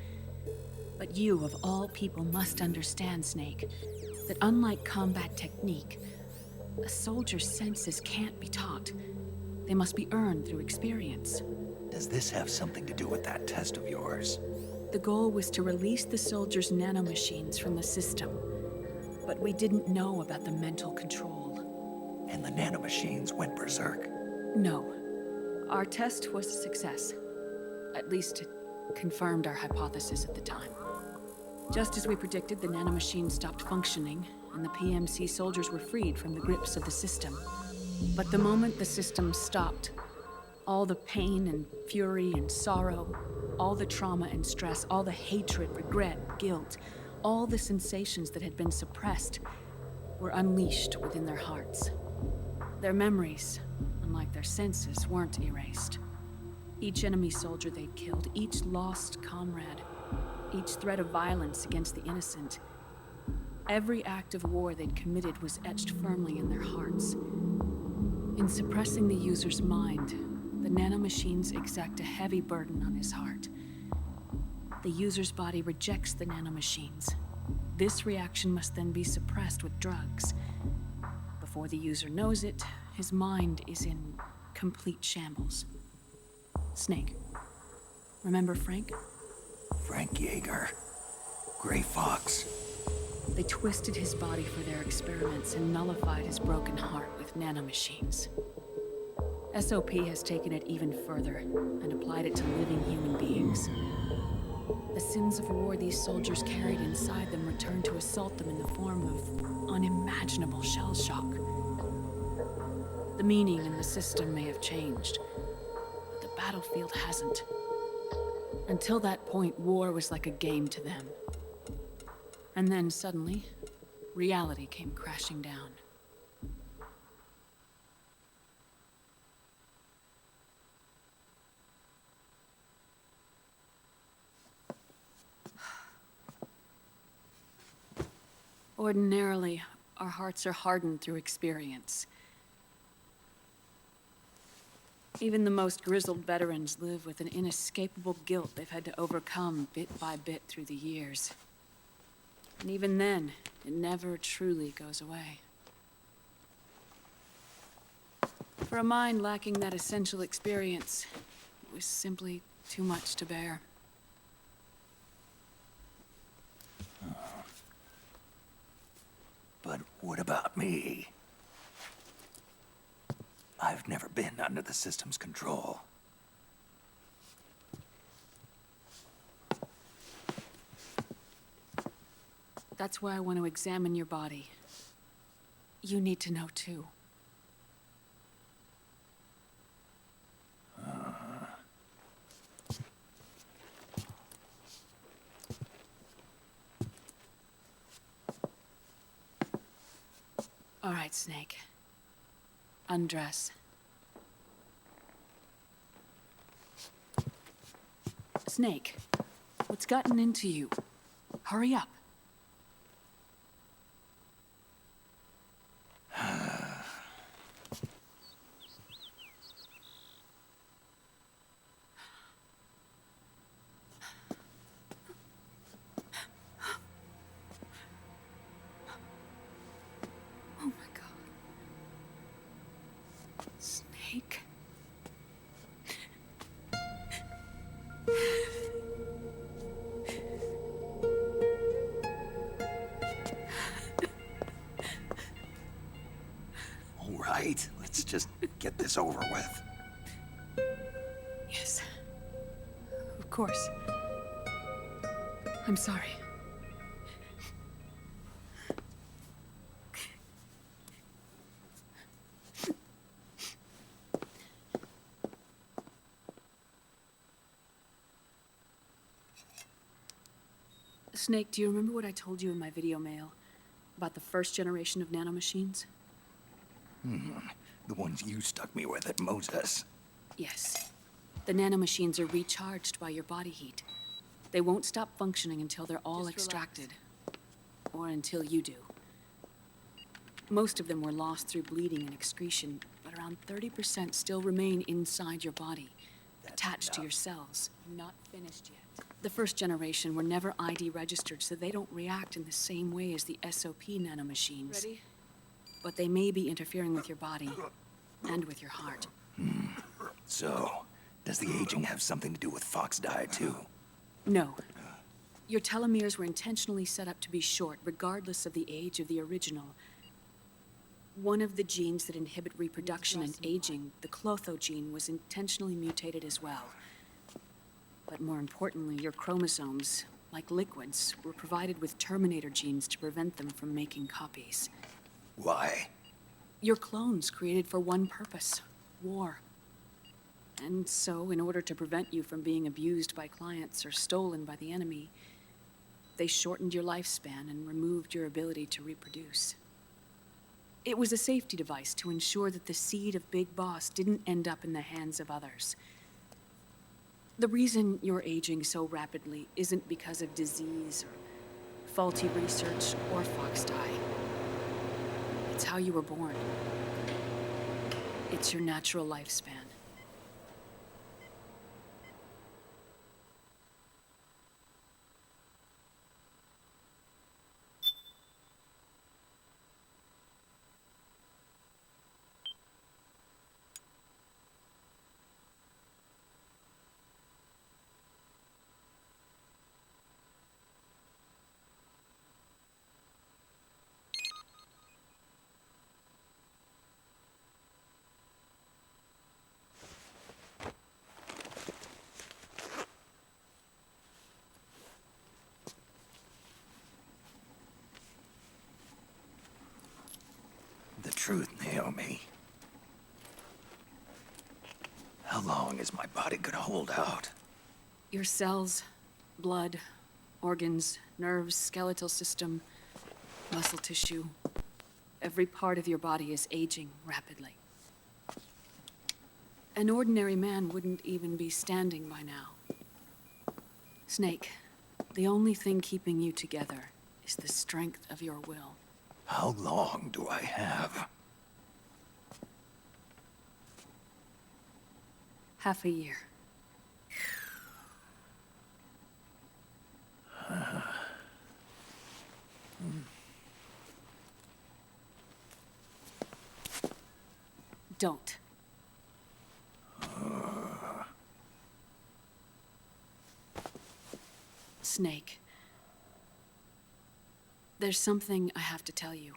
But you, of all people, must understand, Snake, that unlike combat technique, a soldier's senses can't be taught. They must be earned through experience. Does this have something to do with that test of yours? The goal was to release the soldiers' nanomachines from the system, but we didn't know about the mental control. And the nanomachines went berserk? No. Our test was a success. At least it confirmed our hypothesis at the time. Just as we predicted, the nanomachines stopped functioning, and the PMC soldiers were freed from the grips of the system. But the moment the system stopped, all the pain and fury and sorrow, all the trauma and stress, all the hatred, regret, guilt, all the sensations that had been suppressed were unleashed within their hearts. Their memories, unlike their senses, weren't erased. Each enemy soldier they'd killed, each lost comrade, each threat of violence against the innocent, every act of war they'd committed was etched firmly in their hearts. In suppressing the user's mind, the nanomachines exact a heavy burden on his heart. The user's body rejects the nanomachines. This reaction must then be suppressed with drugs. Before the user knows it, his mind is in complete shambles. Snake, remember Frank? Frank Yeager. Gray Fox. They twisted his body for their experiments and nullified his broken heart with nanomachines. SOP has taken it even further and applied it to living human beings. The sins of war these soldiers carried inside them returned to assault them in the form of unimaginable shell shock. The meaning in the system may have changed, but the battlefield hasn't. Until that point, war was like a game to them. And then suddenly, reality came crashing down. Ordinarily, our hearts are hardened through experience. Even the most grizzled veterans live with an inescapable guilt they've had to overcome bit by bit through the years. And even then, it never truly goes away. For a mind lacking that essential experience, it was simply too much to bear. But what about me? I've never been under the system's control. That's why I want to examine your body. You need to know too. All right, Snake. Undress. Snake, what's gotten into you? Hurry up. Oh my God. Snake. All right, let's just get this over with. Yes. Of course. I'm sorry. Snake, do you remember what I told you in my video mail about the first generation of nanomachines? The ones you stuck me with at Moses. Yes. The nanomachines are recharged by your body heat. They won't stop functioning until they're all extracted. Or until you do. Most of them were lost through bleeding and excretion, but around 30% still remain inside your body, attached to your cells. Not finished yet. The first generation were never ID registered, so they don't react in the same way as the SOP nanomachines. Ready? But they may be interfering with your body, and with your heart. So, does the aging have something to do with Fox diet too? No. Your telomeres were intentionally set up to be short, regardless of the age of the original. One of the genes that inhibit reproduction and aging, the Clotho gene, was intentionally mutated as well. But more importantly, your chromosomes, like liquids, were provided with terminator genes to prevent them from making copies. Why? Your clones created for one purpose: war. And so, in order to prevent you from being abused by clients or stolen by the enemy, they shortened your lifespan and removed your ability to reproduce. It was a safety device to ensure that the seed of Big Boss didn't end up in the hands of others. The reason you're aging so rapidly isn't because of disease or faulty research or Fox dye. It's how you were born. It's your natural lifespan. The truth, Naomi. How long is my body gonna hold out? Your cells, blood, organs, nerves, skeletal system, muscle tissue. Every part of your body is aging rapidly. An ordinary man wouldn't even be standing by now. Snake, the only thing keeping you together is the strength of your will. How long do I have? Half a year. Don't. Snake. There's something I have to tell you.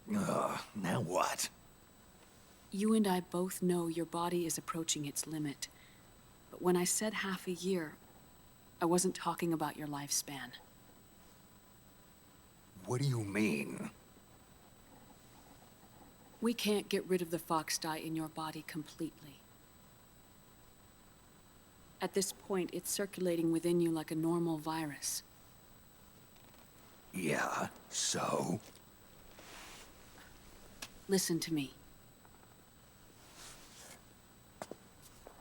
Now what? You and I both know your body is approaching its limit. But when I said half a year, I wasn't talking about your lifespan. What do you mean? We can't get rid of the Fox dye in your body completely. At this point, it's circulating within you like a normal virus. Yeah, so? Listen to me.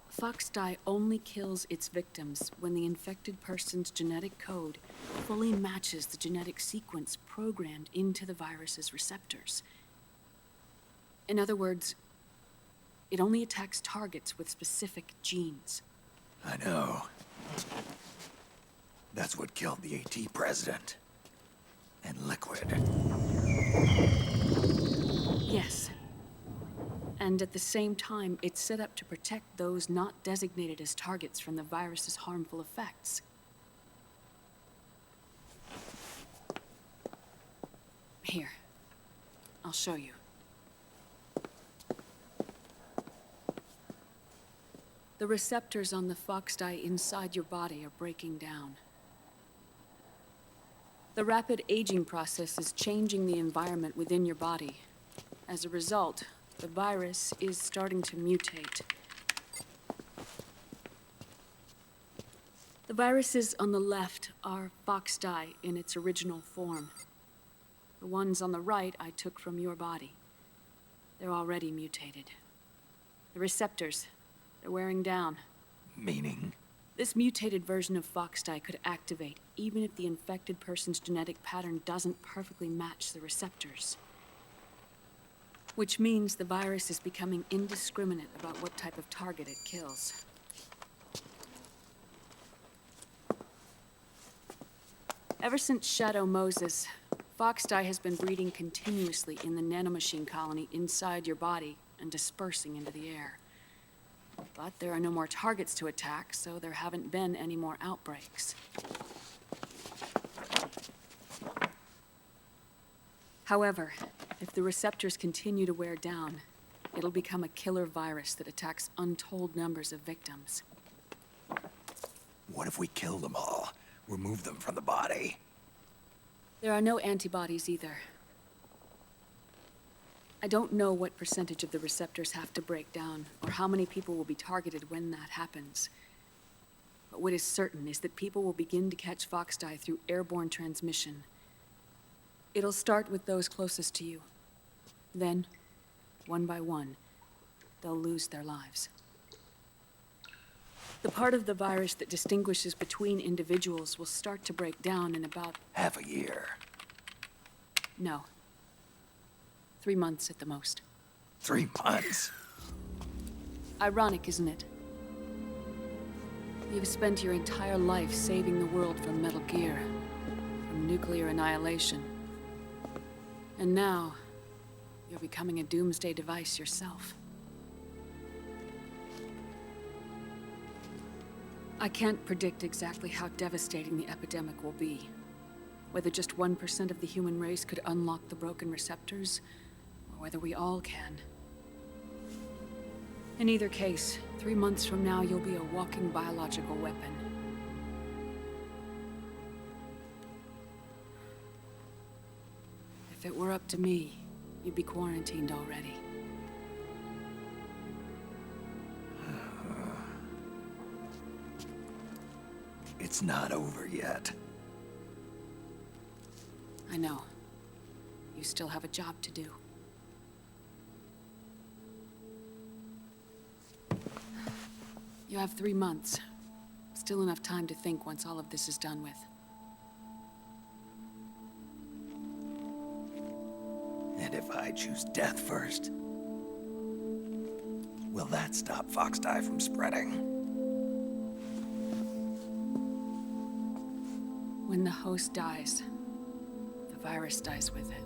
Fox dye only kills its victims when the infected person's genetic code fully matches the genetic sequence programmed into the virus's receptors. In other words, it only attacks targets with specific genes. I know. That's what killed the AT president. And Liquid. Yes. And at the same time, it's set up to protect those not designated as targets from the virus's harmful effects. Here. I'll show you. The receptors on the Fox dye inside your body are breaking down. The rapid aging process is changing the environment within your body. As a result, the virus is starting to mutate. The viruses on the left are fox dye in its original form. The ones on the right I took from your body. They're already mutated. The receptors, they're wearing down. Meaning? This mutated version of fox dye could activate even if the infected person's genetic pattern doesn't perfectly match the receptors. Which means the virus is becoming indiscriminate about what type of target it kills. Ever since Shadow Moses, fox dye has been breeding continuously in the nanomachine colony inside your body and dispersing into the air. But there are no more targets to attack, so there haven't been any more outbreaks. However, if the receptors continue to wear down, it'll become a killer virus that attacks untold numbers of victims. What if we kill them all? Remove them from the body? There are no antibodies either. I don't know what percentage of the receptors have to break down, or how many people will be targeted when that happens. But what is certain is that people will begin to catch fox dye through airborne transmission. It'll start with those closest to you. Then, one by one, they'll lose their lives. The part of the virus that distinguishes between individuals will start to break down in about... Half a year. No. 3 months at the most. 3 months? Ironic, isn't it? You've spent your entire life saving the world from Metal Gear, from nuclear annihilation. And now, you're becoming a doomsday device yourself. I can't predict exactly how devastating the epidemic will be. Whether just 1% of the human race could unlock the broken receptors, or whether we all can. In either case, 3 months from now, you'll be a walking biological weapon. If it were up to me, you'd be quarantined already. It's not over yet. I know. You still have a job to do. You have 3 months. Still enough time to think once all of this is done with. And if I choose death first? Will that stop fox dye from spreading? When the host dies, the virus dies with it.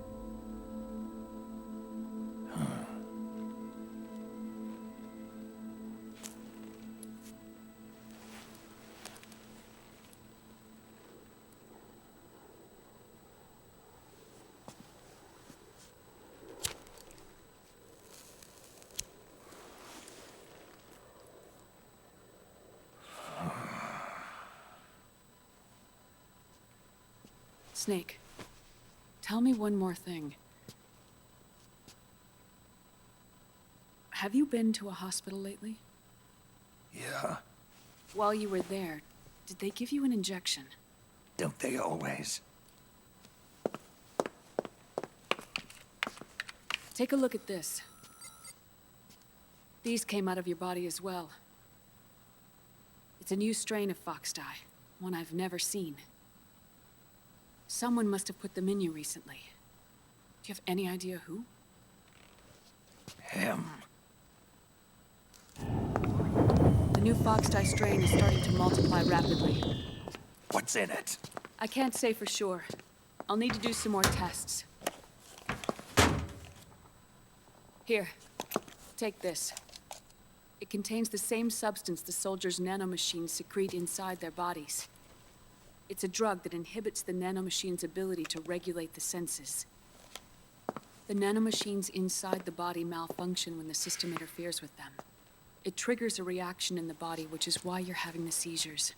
Snake, tell me one more thing. Have you been to a hospital lately? Yeah. While you were there, did they give you an injection? Don't they always? Take a look at this. These came out of your body as well. It's a new strain of fox dye, one I've never seen. Someone must have put them in you recently. Do you have any idea who? Him. The new fox dye strain is starting to multiply rapidly. What's in it? I can't say for sure. I'll need to do some more tests. Here, take this. It contains the same substance the soldiers' nanomachines secrete inside their bodies. It's a drug that inhibits the nanomachine's ability to regulate the senses. The nanomachines inside the body malfunction when the system interferes with them. It triggers a reaction in the body, which is why you're having the seizures.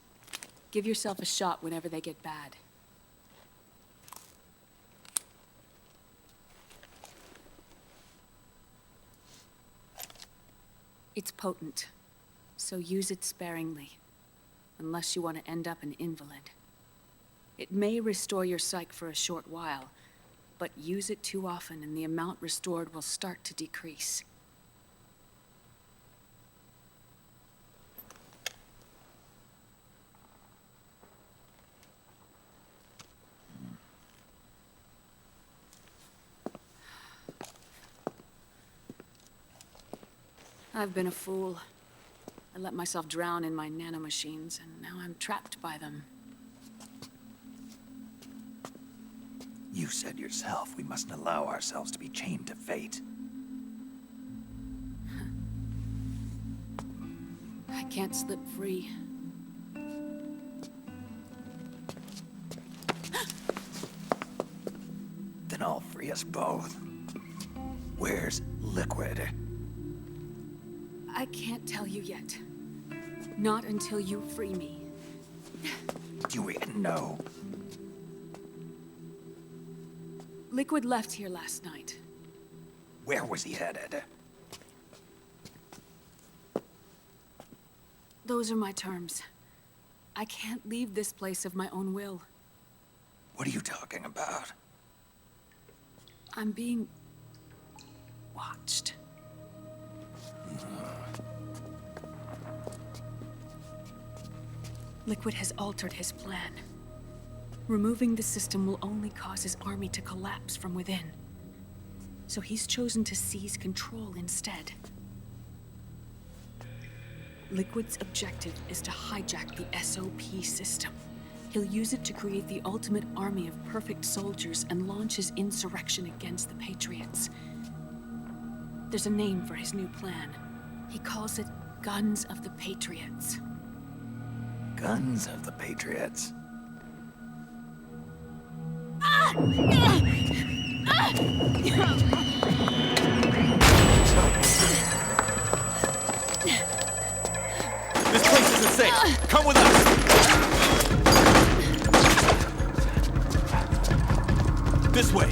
Give yourself a shot whenever they get bad. It's potent, so use it sparingly. unless you want to end up an invalid. It may restore your psyche for a short while, but use it too often and the amount restored will start to decrease. I've been a fool. I let myself drown in my nanomachines, and now I'm trapped by them. You said yourself we mustn't allow ourselves to be chained to fate. I can't slip free. Then I'll free us both. Where's Liquid? I can't tell you yet. Not until you free me. Do you even know? Liquid left here last night. Where was he headed? Those are my terms. I can't leave this place of my own will. What are you talking about? I'm being watched. Liquid has altered his plan. Removing the system will only cause his army to collapse from within. So he's chosen to seize control instead. Liquid's objective is to hijack the SOP system. He'll use it to create the ultimate army of perfect soldiers and launch his insurrection against the Patriots. There's a name for his new plan. He calls it Guns of the Patriots. Guns of the Patriots. This place isn't safe. Come with us. This way.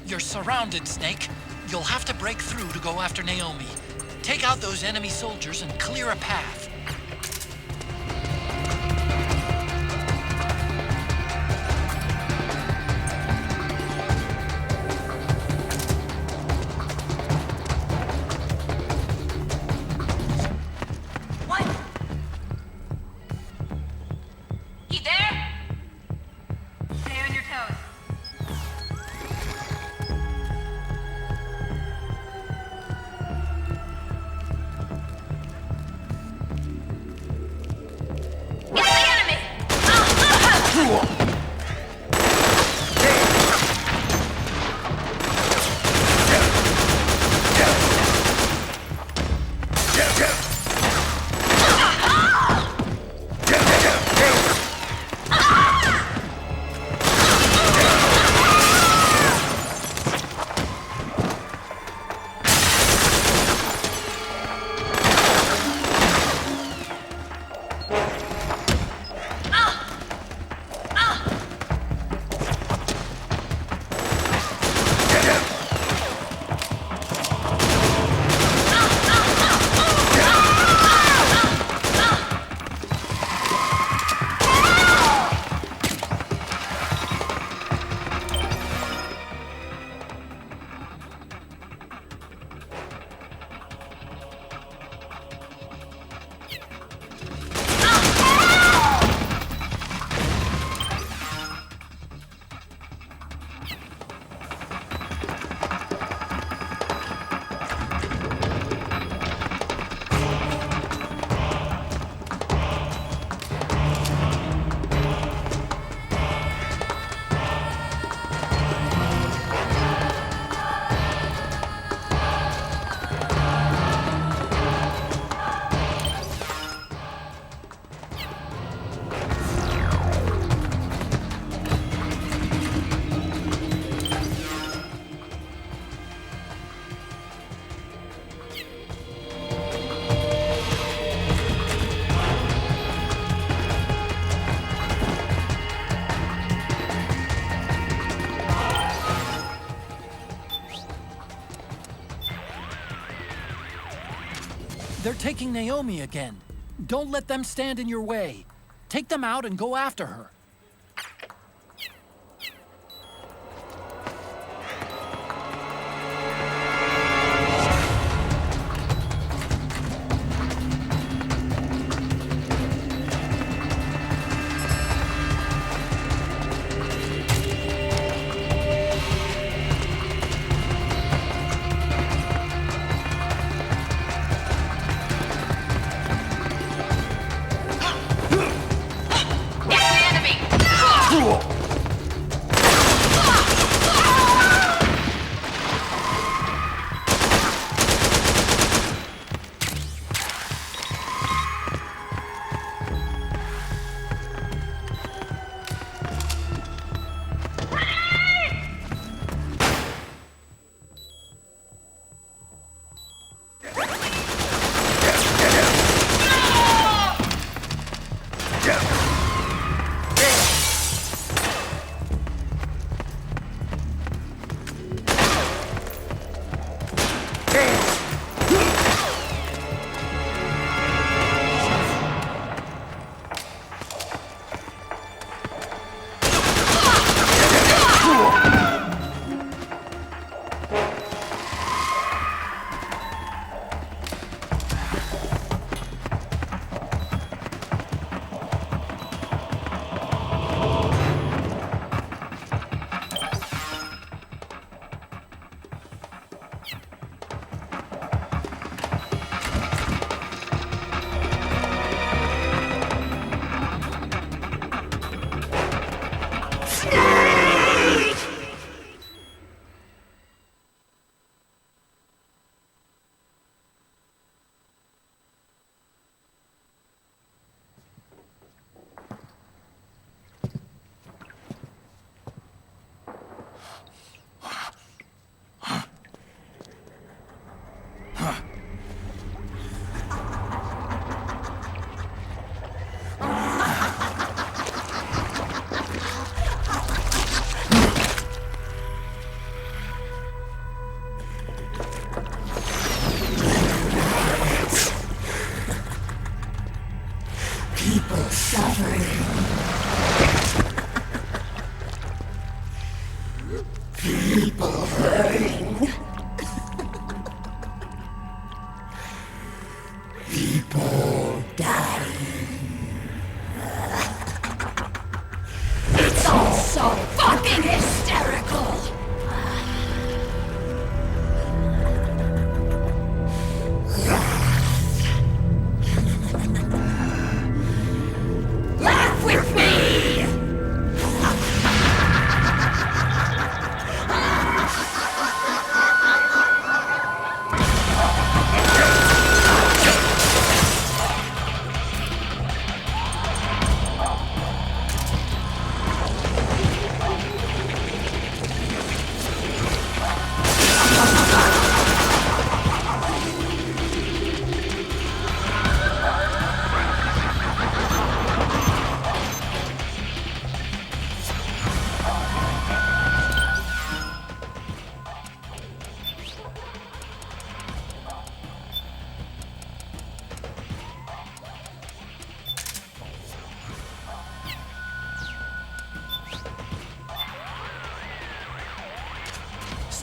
You're surrounded, Snake. You'll have to break through to go after Naomi. Take out those enemy soldiers and clear a path. taking Naomi again. Don't let them stand in your way. Take them out and go after her.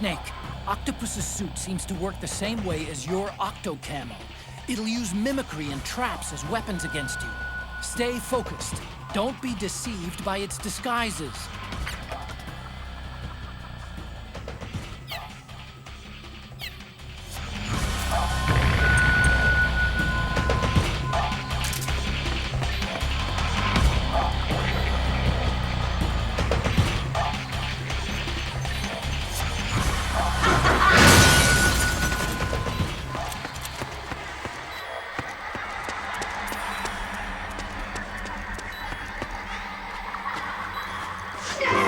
Snake, Octopus's suit seems to work the same way as your Octo Camo. It'll use mimicry and traps as weapons against you. Stay focused. Don't be deceived by its disguises. Yeah!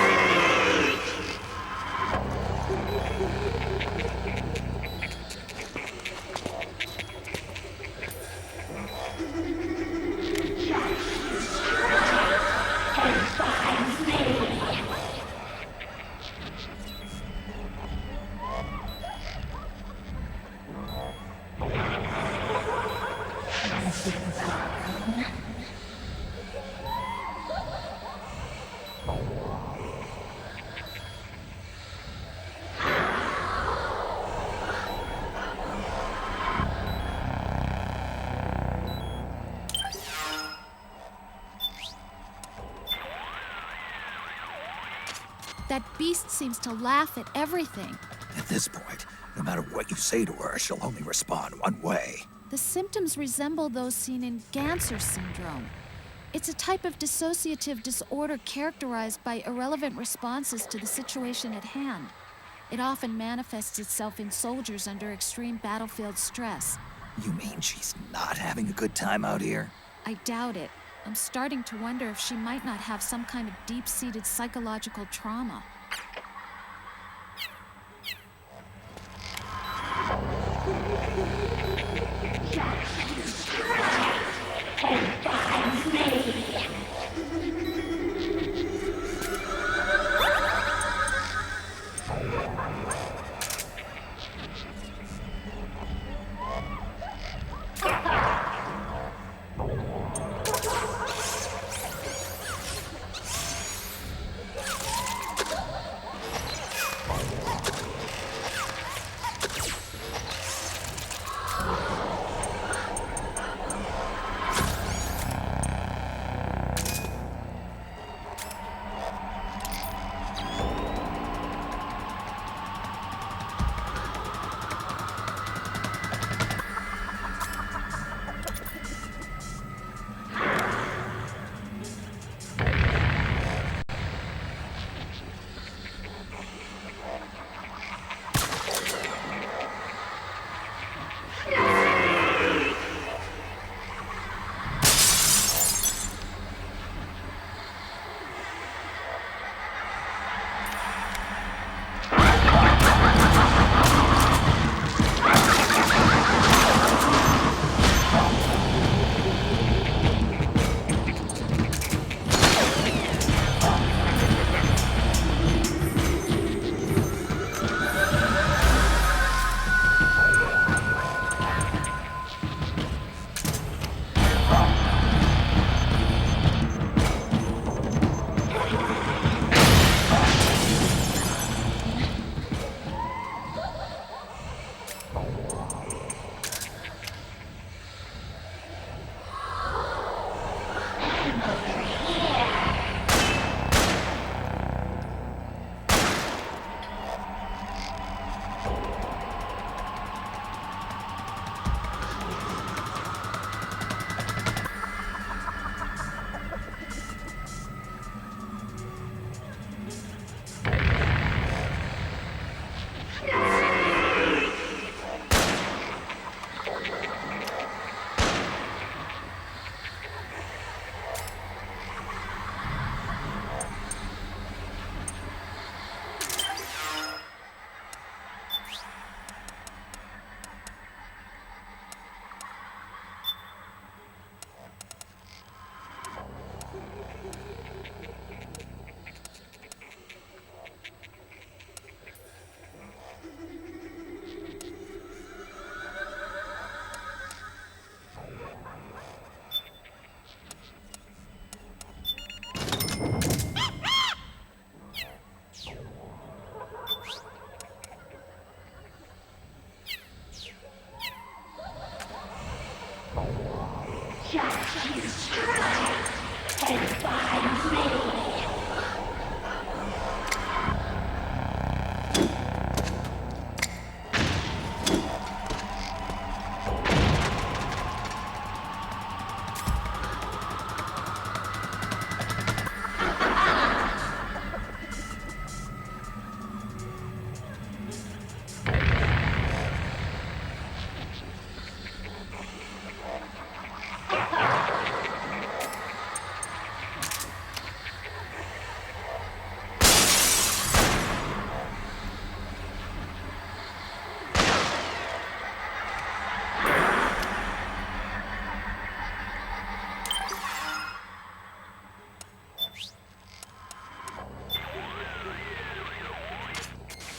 That beast seems to laugh at everything. At this point, no matter what you say to her, she'll only respond one way. The symptoms resemble those seen in Ganser syndrome. It's a type of dissociative disorder characterized by irrelevant responses to the situation at hand. It often manifests itself in soldiers under extreme battlefield stress. You mean she's not having a good time out here? I doubt it. I'm starting to wonder if she might not have some kind of deep-seated psychological trauma.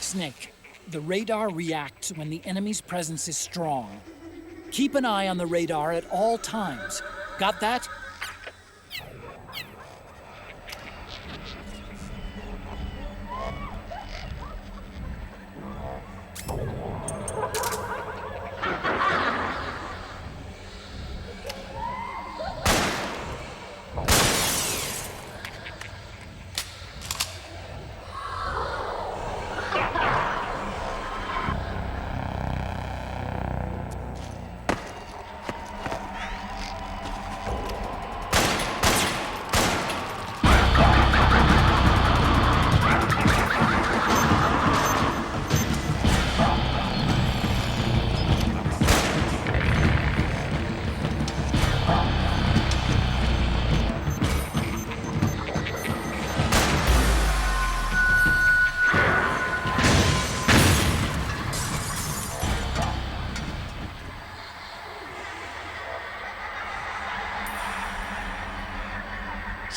Snake, the radar reacts when the enemy's presence is strong. Keep an eye on the radar at all times. Got that?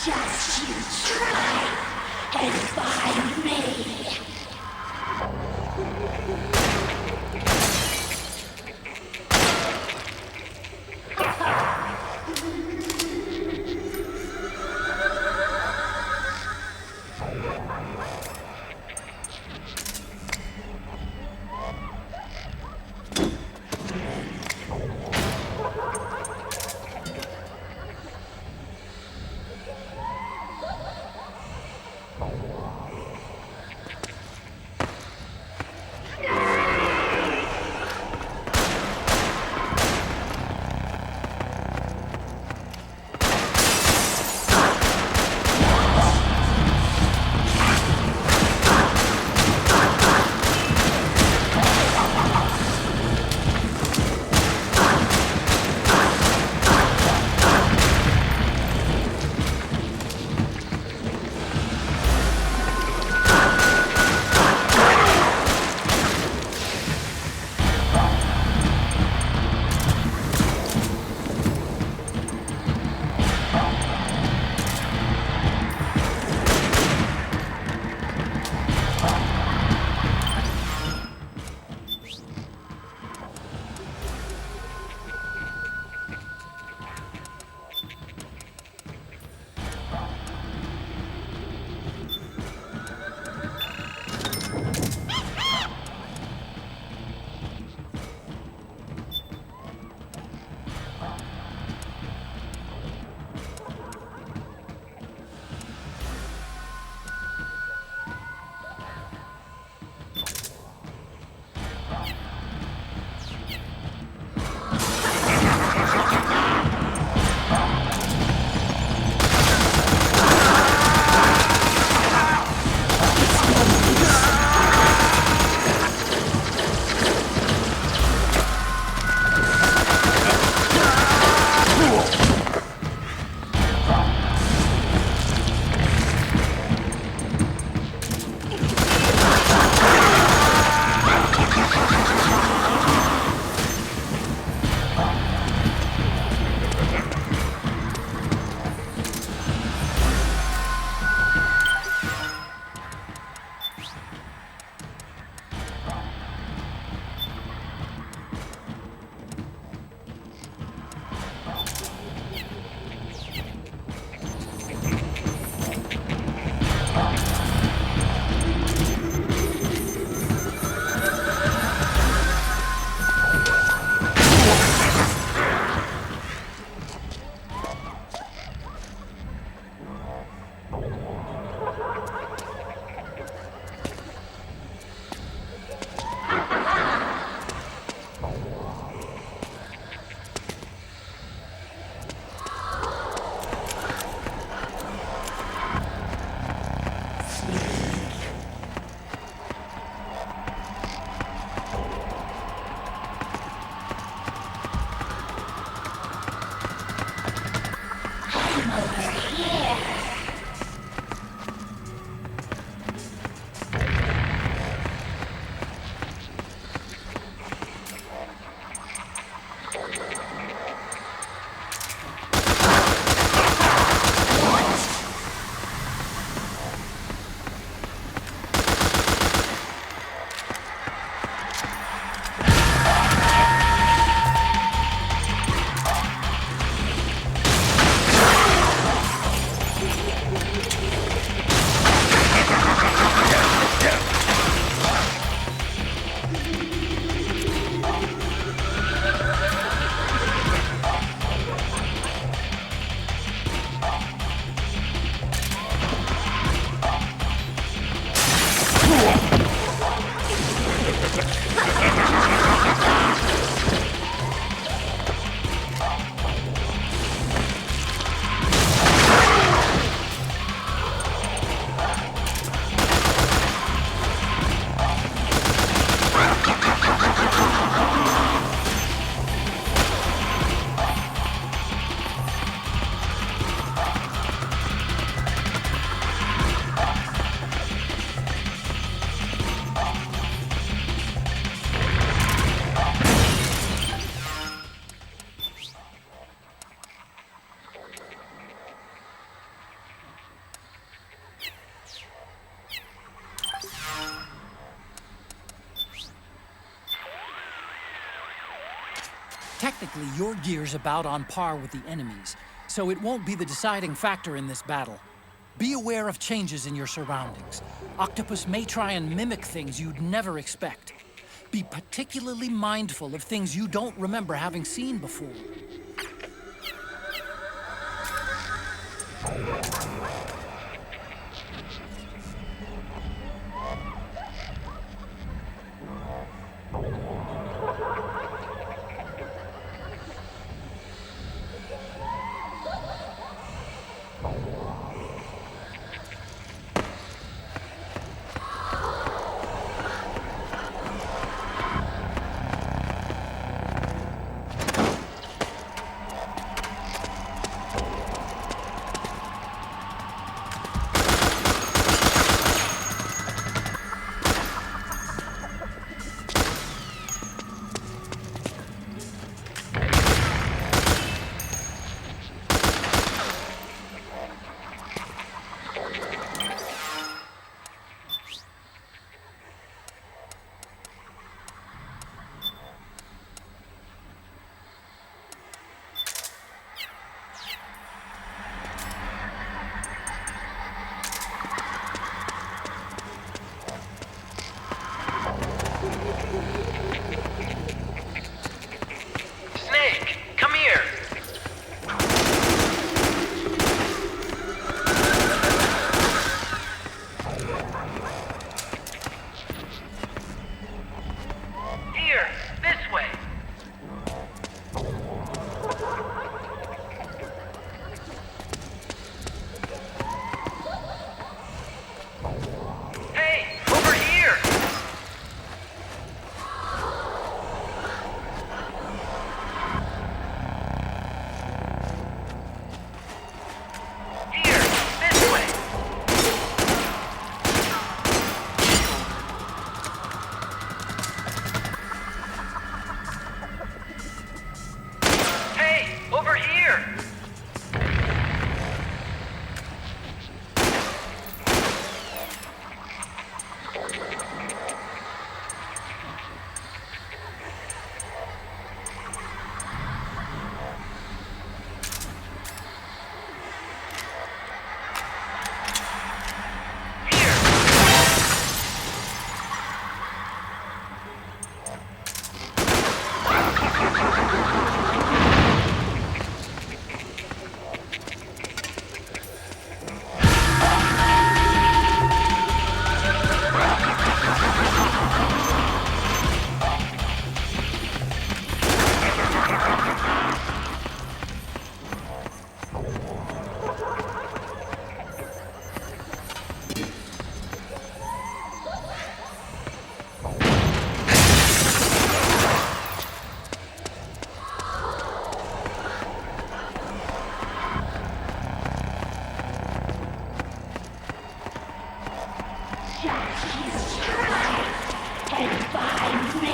Just you try and find me. Technically, your gear's about on par with the enemy's, so it won't be the deciding factor in this battle. Be aware of changes in your surroundings. Octopus may try and mimic things you'd never expect. Be particularly mindful of things you don't remember having seen before. Snake, come here! Here, this way! Hey, over here! Here, this way! Hey, over here! Just try and find me.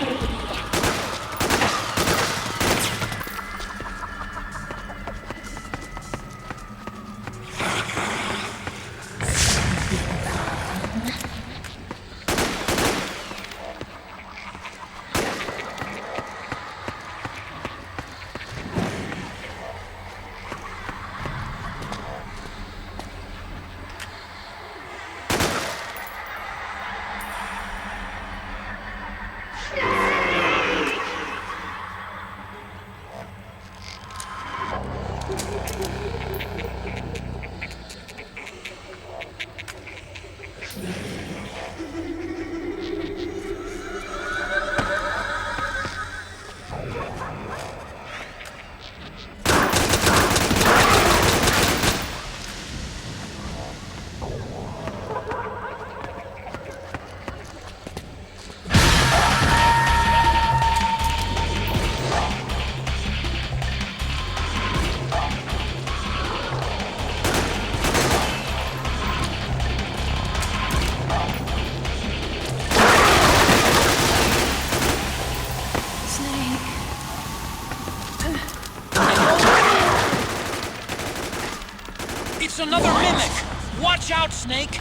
It's another mimic! Watch out, Snake!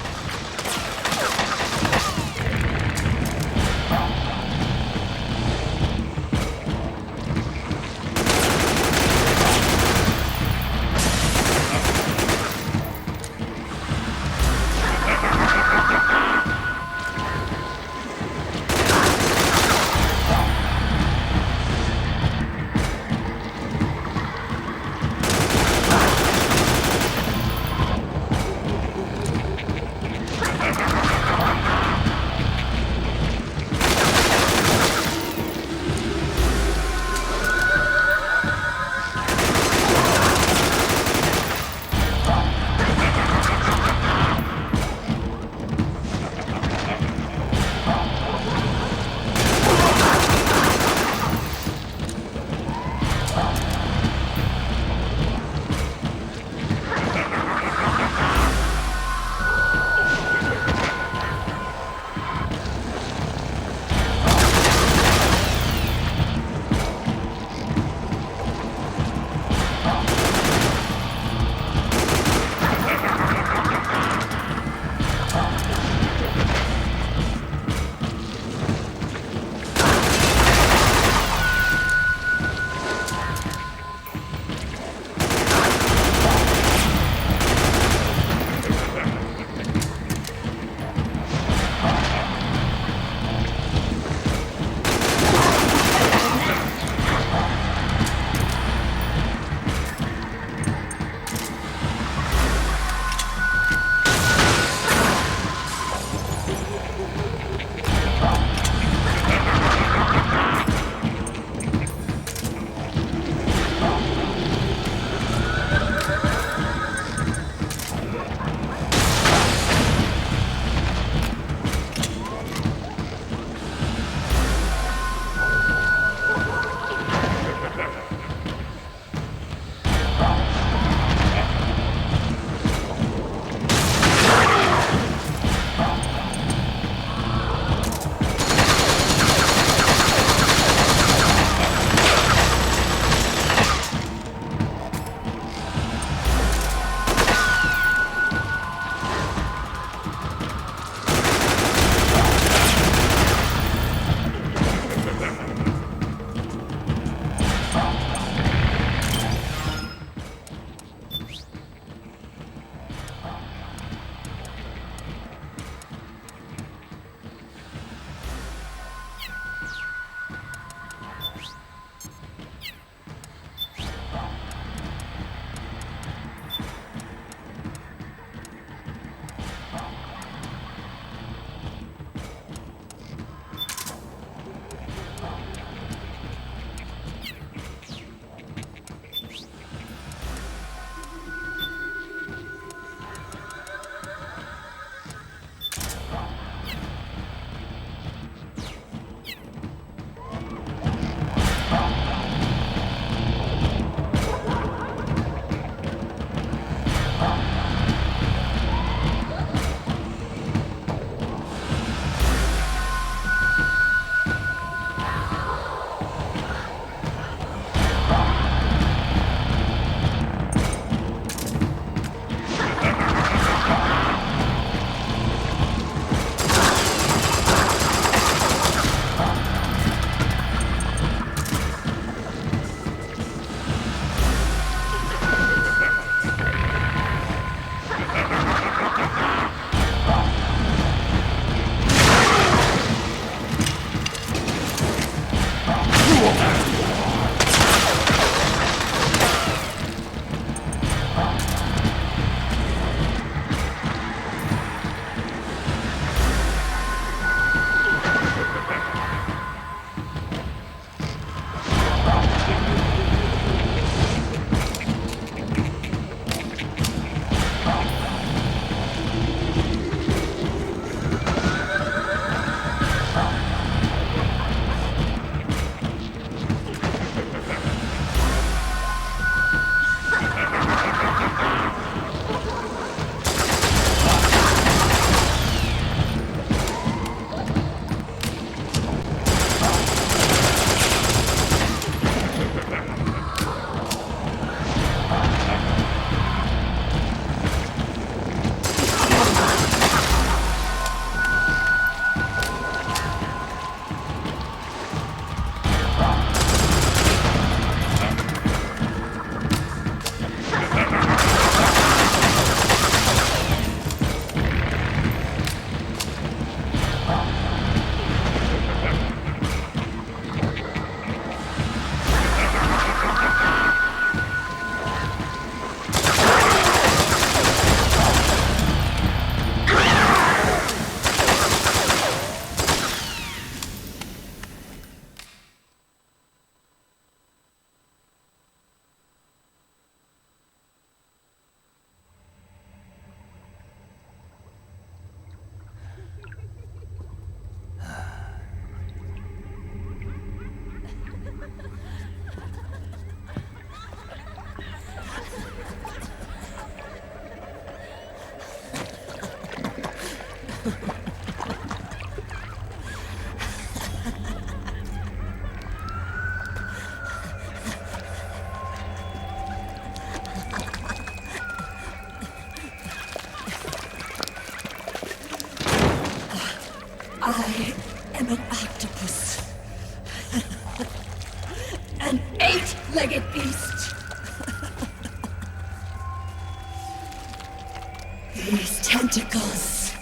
These tentacles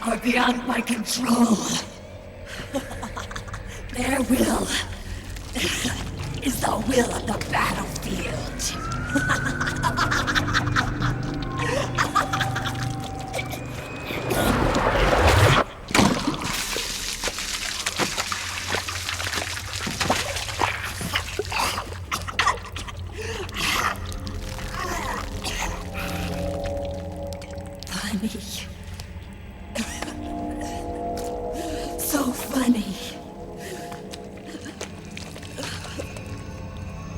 are beyond my control. Their will is the will of the battlefield. Funny. So funny.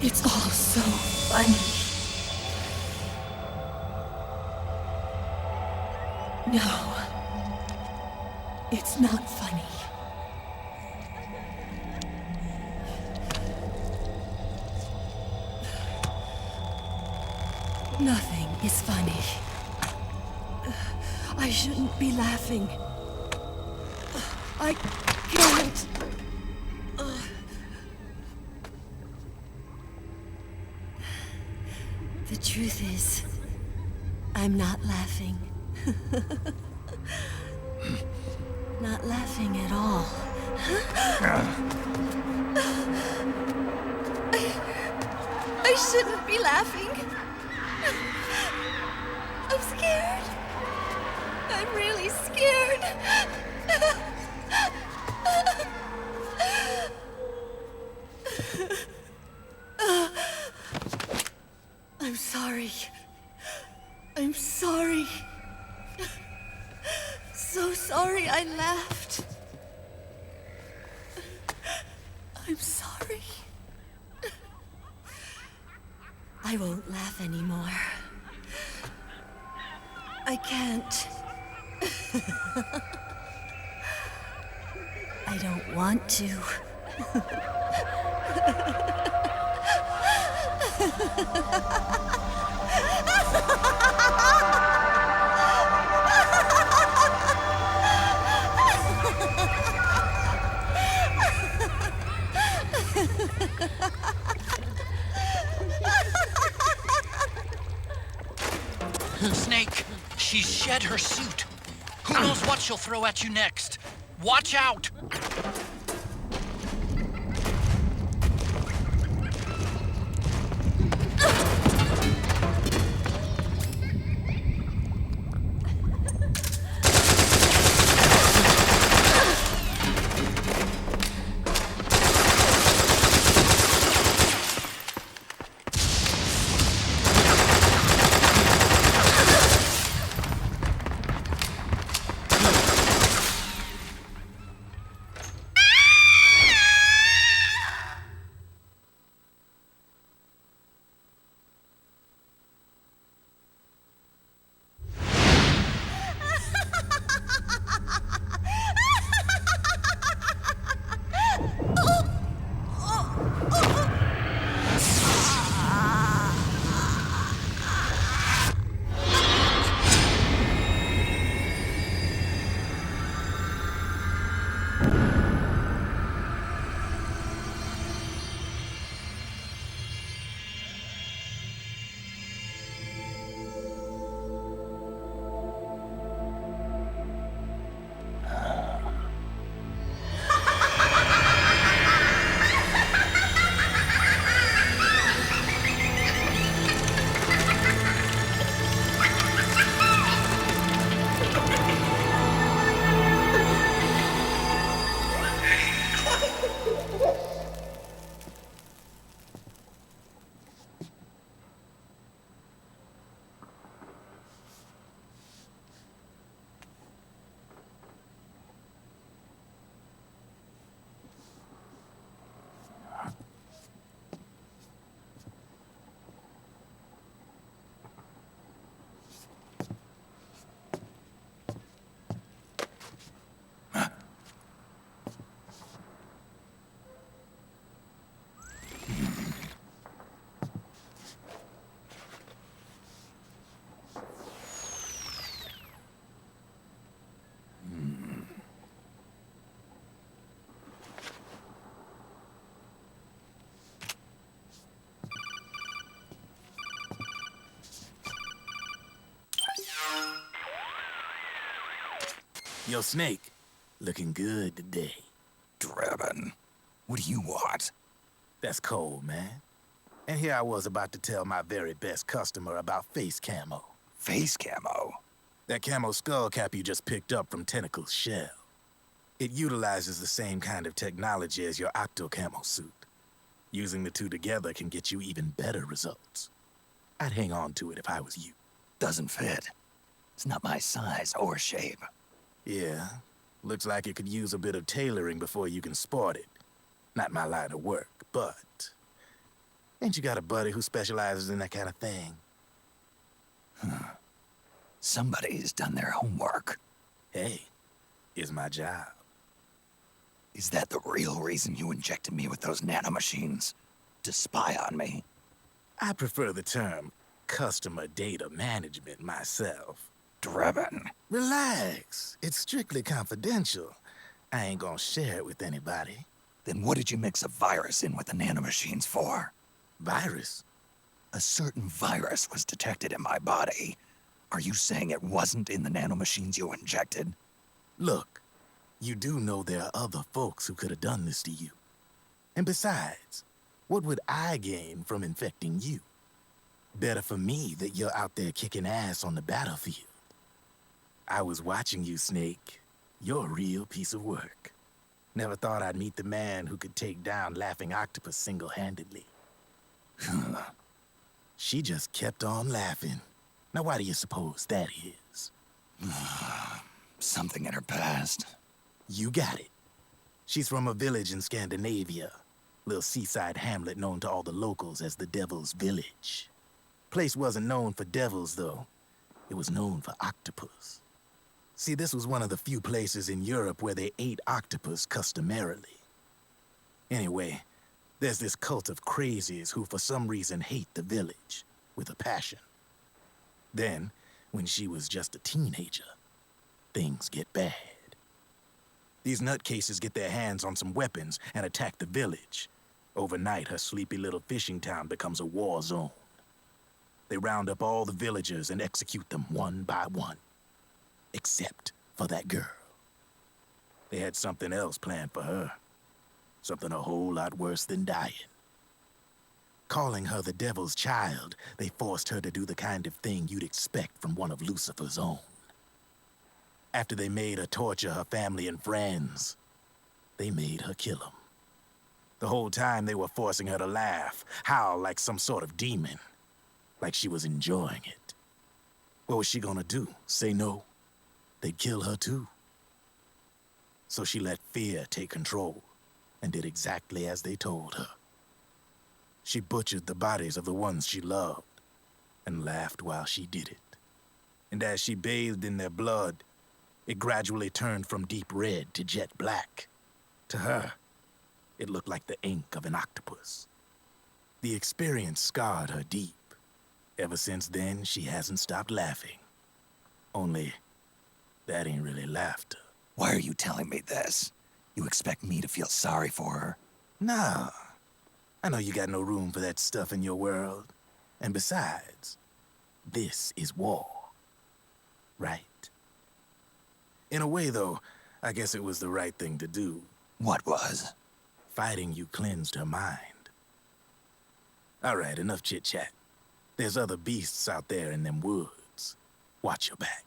It's all so funny. No. It's not funny. Nothing is funny. I shouldn't be laughing. I can't. The truth is, I'm not laughing. Not laughing at all. I shouldn't be laughing. I'm scared. I'm really scared. I'm sorry. I'm sorry. So sorry I laughed. I'm sorry. I won't laugh anymore. I can't. I don't want to. Snake, she's shed her suit. Who knows what she'll throw at you next? Watch out! Yo, Snake, looking good today. Drebin, what do you want? That's cold, man. And here I was about to tell my very best customer about face camo. Face camo? That camo skull cap you just picked up from Tentacle's shell. It utilizes the same kind of technology as your octo camo suit. Using the two together can get you even better results. I'd hang on to it if I was you. Doesn't fit. It's not my size or shape. Yeah, looks like it could use a bit of tailoring before you can sport it. Not my line of work, but... Ain't you got a buddy who specializes in that kind of thing? Somebody's done their homework. Hey, it's my job. Is that the real reason you injected me with those nanomachines? To spy on me? I prefer the term customer data management myself. Drebin. Relax. It's strictly confidential. I ain't gonna share it with anybody. Then what did you mix a virus in with the nanomachines for? Virus? A certain virus was detected in my body. Are you saying it wasn't in the nanomachines you injected? Look, you do know there are other folks who could have done this to you. And besides, what would I gain from infecting you? Better for me that you're out there kicking ass on the battlefield. I was watching you, Snake. You're a real piece of work. Never thought I'd meet the man who could take down Laughing Octopus single-handedly. She just kept on laughing. Now why do you suppose that is? Something in her past. You got it. She's from a village in Scandinavia. Little seaside hamlet known to all the locals as the Devil's Village. Place wasn't known for devils, though. It was known for octopus. See, this was one of the few places in Europe where they ate octopus customarily. Anyway, there's this cult of crazies who for some reason hate the village with a passion. Then, when she was just a teenager, things get bad. These nutcases get their hands on some weapons and attack the village. Overnight, her sleepy little fishing town becomes a war zone. They round up all the villagers and execute them one by one. Except for that girl. They had something else planned for her. Something a whole lot worse than dying. Calling her the devil's child, they forced her to do the kind of thing you'd expect from one of Lucifer's own. After they made her torture her family and friends, they made her kill them. The whole time they were forcing her to laugh, howl like some sort of demon. Like she was enjoying it. What was she gonna do? Say no? They'd kill her too. So she let fear take control and did exactly as they told her. She butchered the bodies of the ones she loved and laughed while she did it. And as she bathed in their blood, it gradually turned from deep red to jet black. To her, it looked like the ink of an octopus. The experience scarred her deep. Ever since then, she hasn't stopped laughing. Only, that ain't really laughter. Why are you telling me this? You expect me to feel sorry for her? Nah. I know you got no room for that stuff in your world. And besides, this is war. Right? In a way, though, I guess it was the right thing to do. What was? Fighting you cleansed her mind. All right, enough chit-chat. There's other beasts out there in them woods. Watch your back.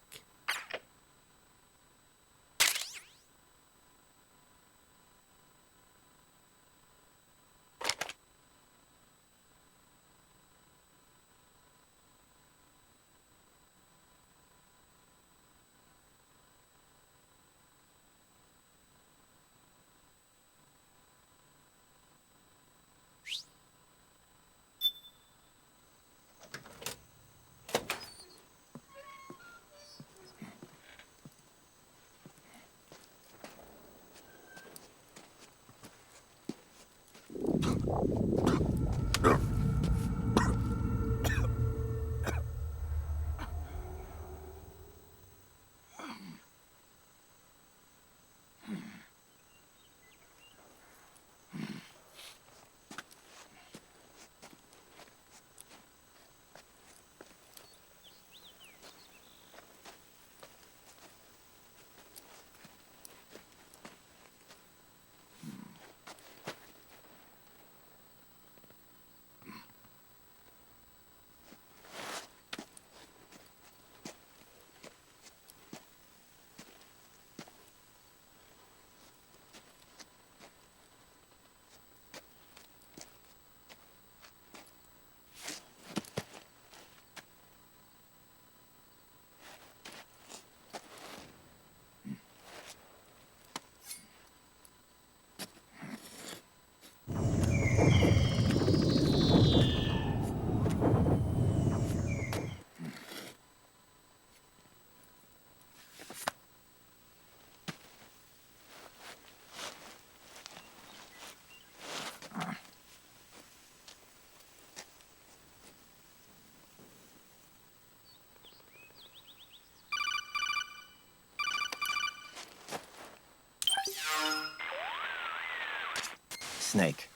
Snake,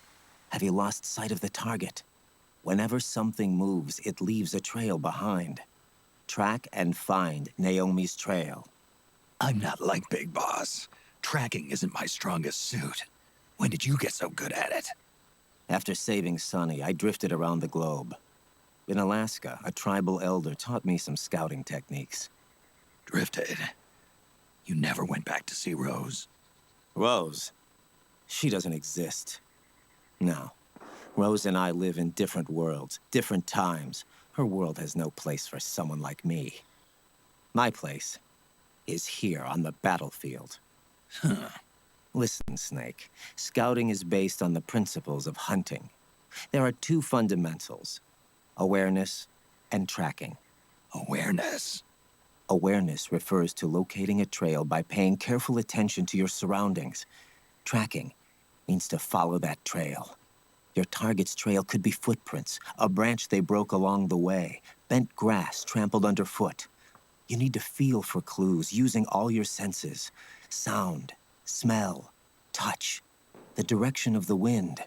have you lost sight of the target? Whenever something moves, it leaves a trail behind. Track and find Naomi's trail. I'm not like Big Boss. Tracking isn't my strongest suit. When did you get so good at it? After saving Sonny, I drifted around the globe. In Alaska, a tribal elder taught me some scouting techniques. Drifted? You never went back to see Rose? Rose? She doesn't exist. No. Rose and I live in different worlds, different times. Her world has no place for someone like me. My place is here on the battlefield. Huh. Listen, Snake. Scouting is based on the principles of hunting. There are two fundamentals: awareness and tracking. Awareness? Awareness refers to locating a trail by paying careful attention to your surroundings. Tracking means to follow that trail. Your target's trail could be footprints, a branch they broke along the way, bent grass trampled underfoot. You need to feel for clues using all your senses: sound, smell, touch, the direction of the wind.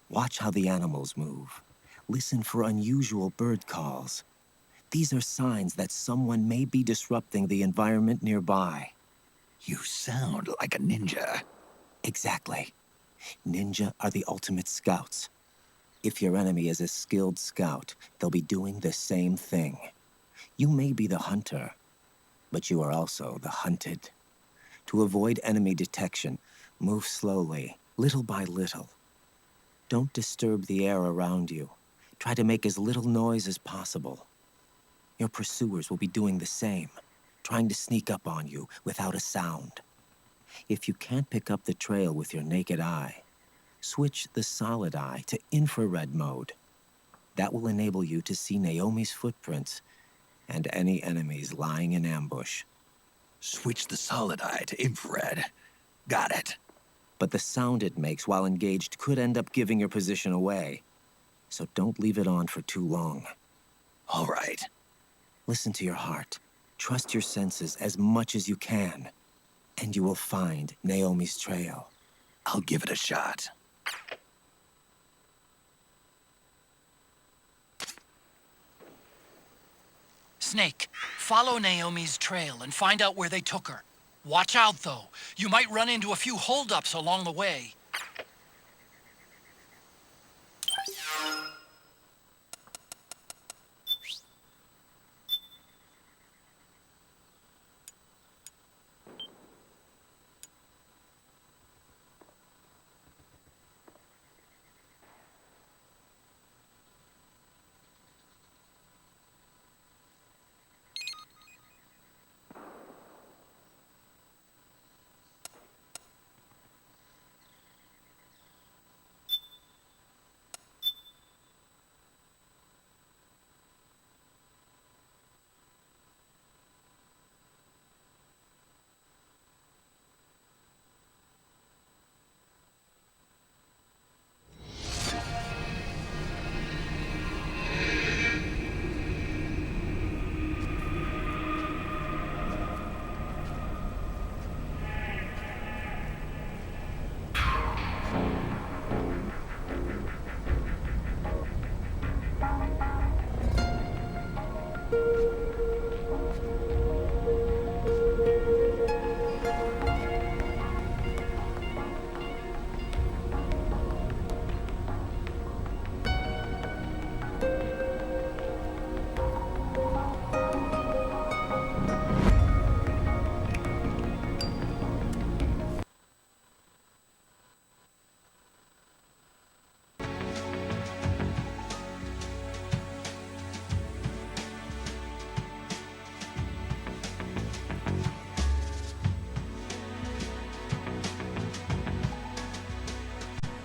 Watch how the animals move. Listen for unusual bird calls. These are signs that someone may be disrupting the environment nearby. You sound like a ninja. Exactly. Ninja are the ultimate scouts. If your enemy is a skilled scout, they'll be doing the same thing. You may be the hunter, but you are also the hunted. To avoid enemy detection, move slowly, little by little. Don't disturb the air around you. Try to make as little noise as possible. Your pursuers will be doing the same, trying to sneak up on you without a sound. If you can't pick up the trail with your naked eye, switch the solid eye to infrared mode. That will enable you to see Naomi's footprints and any enemies lying in ambush. Switch the solid eye to infrared. Got it. But the sound it makes while engaged could end up giving your position away. So don't leave it on for too long. All right. Listen to your heart. Trust your senses as much as you can. And you will find Naomi's trail. I'll give it a shot. Snake, follow Naomi's trail and find out where they took her. Watch out, though. You might run into a few holdups along the way.